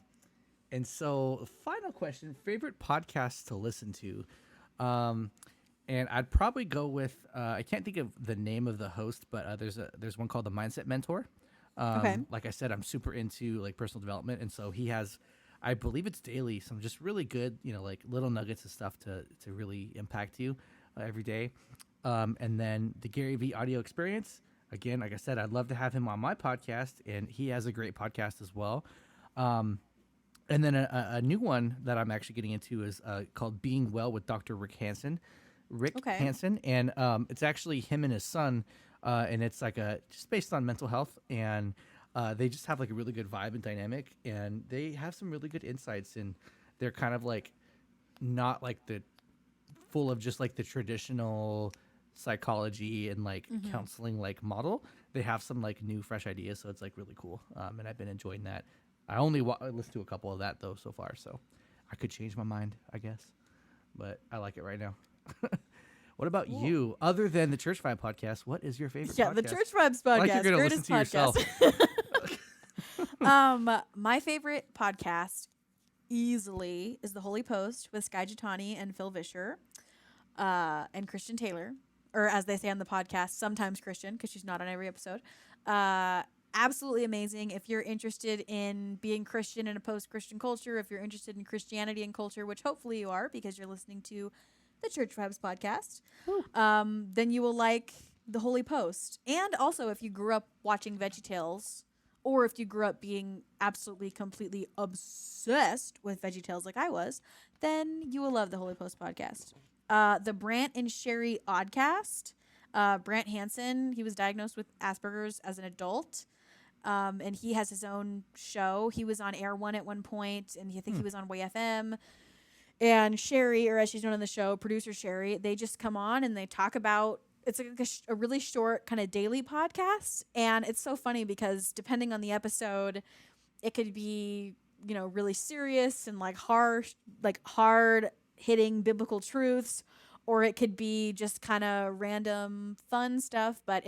Speaker 2: so, final question: favorite podcast to listen to? And I'd probably go with I can't think of the name of the host, but there's one called the Mindset Mentor.
Speaker 1: Okay.
Speaker 2: Like I said, I'm super into like personal development, and so he has, I believe it's daily, some just really good, like little nuggets of stuff to really impact you every day. And then the Gary Vee audio experience. Again, like I said, I'd love to have him on my podcast, and he has a great podcast as well. And then a new one that I'm actually getting into is called Being Well with Dr. Rick Hansen. Hansen, and it's actually him and his son, and it's like just based on mental health, and they just have like a really good vibe and dynamic, and they have some really good insights, and they're kind of like not like the full of just like the traditional psychology and like counseling like model. They have some like new fresh ideas, so it's like really cool, and I've been enjoying that. I only listened to a couple of that though so far, so I could change my mind, I guess, but I like it right now. What about you? Other than the Church Vibe podcast, what is your favorite podcast?
Speaker 1: Yeah, the Church Vibes podcast.
Speaker 2: Like you're gonna
Speaker 1: Greatest
Speaker 2: listen to
Speaker 1: podcast.
Speaker 2: yourself.
Speaker 1: My favorite podcast easily is The Holy Post with Sky Jitani and Phil Vischer, and Christian Taylor, or as they say on the podcast, sometimes Christian, because she's not on every episode. Absolutely amazing. If you're interested in being Christian in a post-Christian culture, if you're interested in Christianity and culture, which hopefully you are because you're listening to the Church Vibes podcast, then you will like The Holy Post. And also, if you grew up watching VeggieTales, or if you grew up being absolutely, completely obsessed with VeggieTales like I was, then you will love the Holy Post podcast. The Brant and Sherry Oddcast. Brant Hansen, he was diagnosed with Asperger's as an adult. And he has his own show. He was on Air One at one point, and I think he was on Way FM. and Sherry, or as she's known on the show, producer Sherry, they just come on and they talk about, it's like a really short kind of daily podcast. And it's so funny because depending on the episode, it could be, really serious and like harsh, like hard hitting biblical truths, or it could be just kind of random fun stuff. But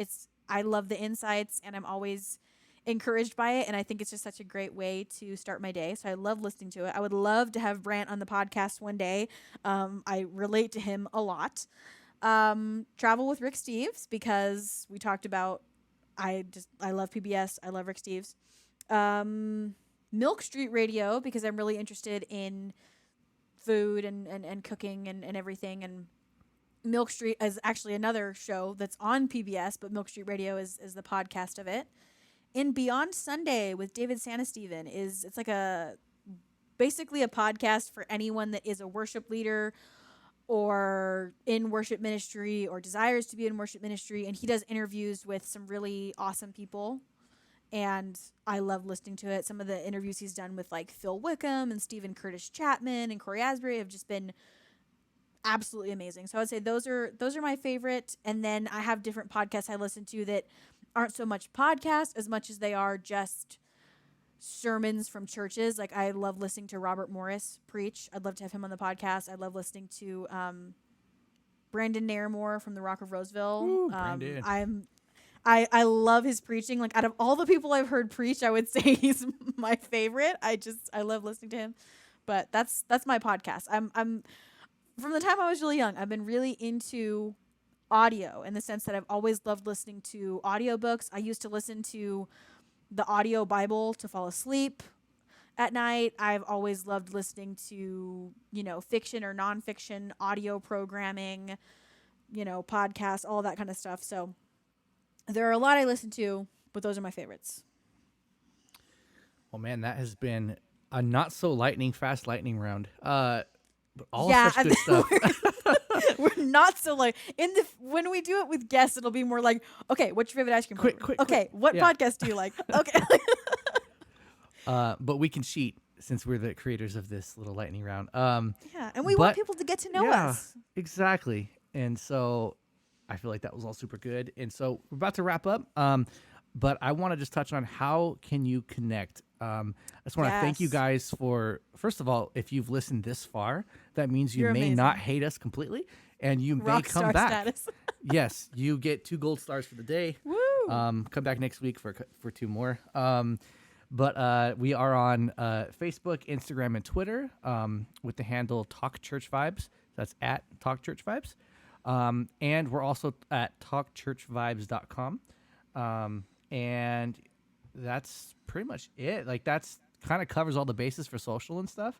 Speaker 1: I love the insights and I'm always encouraged by it. And I think it's just such a great way to start my day. So I love listening to it. I would love to have Brant on the podcast one day. I relate to him a lot. Travel with Rick Steves, because we talked about, I love PBS. I love Rick Steves. Milk Street Radio, because I'm really interested in food and cooking and everything. And Milk Street is actually another show that's on PBS, but Milk Street Radio is the podcast of it. In Beyond Sunday with David Sanesteven it's like basically a podcast for anyone that is a worship leader or in worship ministry or desires to be in worship ministry. And he does interviews with some really awesome people. And I love listening to it. Some of the interviews he's done with like Phil Wickham and Stephen Curtis Chapman and Corey Asbury have just been absolutely amazing. So I would say those are my favorite. And then I have different podcasts I listen to that aren't so much podcasts as much as they are just sermons from churches. Like I love listening to Robert Morris preach. I'd love to have him on the podcast. I love listening to Brandon Nairmore from the Rock of Roseville.
Speaker 2: Ooh, Brandon.
Speaker 1: I love his preaching. Like out of all the people I've heard preach, I would say he's my favorite. I love listening to him. But that's my podcast. I'm from the time I was really young, I've been really into audio in the sense that I've always loved listening to audiobooks. I used to listen to the audio Bible to fall asleep at night. I've always loved listening to, fiction or nonfiction audio programming, podcasts, all that kind of stuff. So there are a lot I listen to, but those are my favorites.
Speaker 2: Well, man, that has been a not so fast lightning round. But all
Speaker 1: yeah,
Speaker 2: such good stuff.
Speaker 1: We're not so like when we do it with guests, it'll be more like, okay, what's your favorite ice cream?
Speaker 2: Quick.
Speaker 1: Okay, what podcast do you like? Okay.
Speaker 2: But we can cheat since we're the creators of this little lightning round.
Speaker 1: Yeah, and we want people to get to know us.
Speaker 2: Exactly. And so I feel like that was all super good. And so we're about to wrap up. But I want to just touch on how can you connect. I just want to thank you guys for, first of all, if you've listened this far, that means you may not hate us completely, and you may come back. Status. Yes, you get 2 gold stars for the day.
Speaker 1: Woo!
Speaker 2: Come back next week for 2 more. But we are on Facebook, Instagram, and Twitter with the handle Talk Church Vibes. That's at Talk Church Vibes. And we're also at talkchurchvibes.com. And that's pretty much it. Like that's kind of covers all the bases for social and stuff.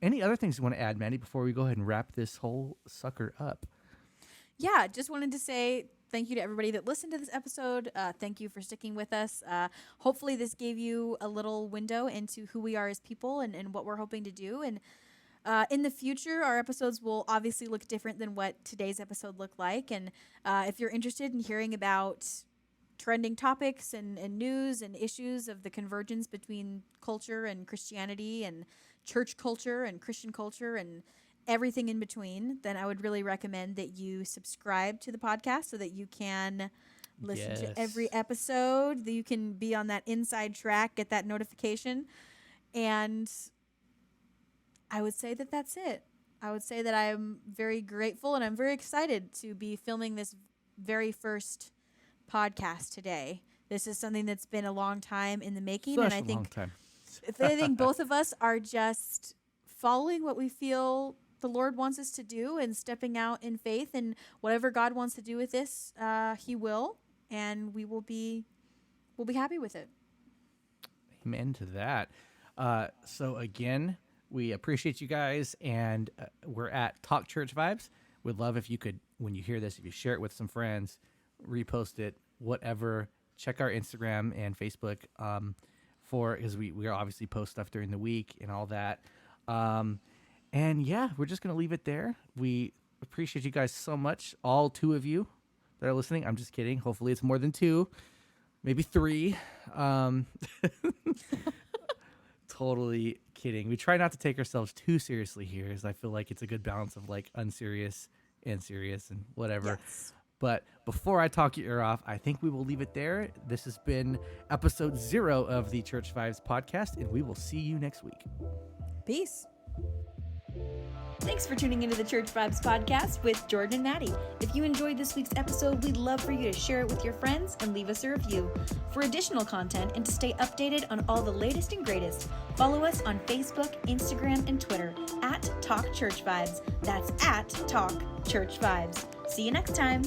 Speaker 2: Any other things you want to add, Mandy, before we go ahead and wrap this whole sucker up?
Speaker 1: Yeah, just wanted to say thank you to everybody that listened to this episode. Thank you for sticking with us. Hopefully this gave you a little window into who we are as people and what we're hoping to do. And in the future, our episodes will obviously look different than what today's episode looked like. And if you're interested in hearing about trending topics and news and issues of the convergence between culture and Christianity and church culture and Christian culture and everything in between, then I would really recommend that you subscribe to the podcast so that you can listen to every episode, that you can be on that inside track, get that notification. And I would say that that's it. I would say that I'm very grateful and I'm very excited to be filming this very first podcast today. This is something that's been a long time in the making.
Speaker 2: Such
Speaker 1: and
Speaker 2: I
Speaker 1: think both of us are just following what we feel the Lord wants us to do and stepping out in faith, and whatever God wants to do with this, he will, and we'll be happy with it.
Speaker 2: Amen to that. So again, we appreciate you guys, and we're at Talk Church Vibes. We'd love if you could, when you hear this, if you share it with some friends, repost it, whatever. Check our Instagram and Facebook because we obviously post stuff during the week and all that. And yeah, we're just going to leave it there. We appreciate you guys so much, all 2 of you that are listening. I'm just kidding. Hopefully it's more than 2, maybe 3. Totally kidding. We try not to take ourselves too seriously here, as I feel like it's a good balance of like unserious and serious and whatever.
Speaker 1: Yes.
Speaker 2: But before I talk your ear off, I think we will leave it there. This has been episode 0 of the Church Vibes podcast, and we will see you next week.
Speaker 1: Peace.
Speaker 3: Thanks for tuning into the Church Vibes podcast with Jordan and Mattie. If you enjoyed this week's episode, we'd love for you to share it with your friends and leave us a review. For additional content and to stay updated on all the latest and greatest, follow us on Facebook, Instagram, and Twitter at Talk Church Vibes. That's at Talk Church Vibes. See you next time.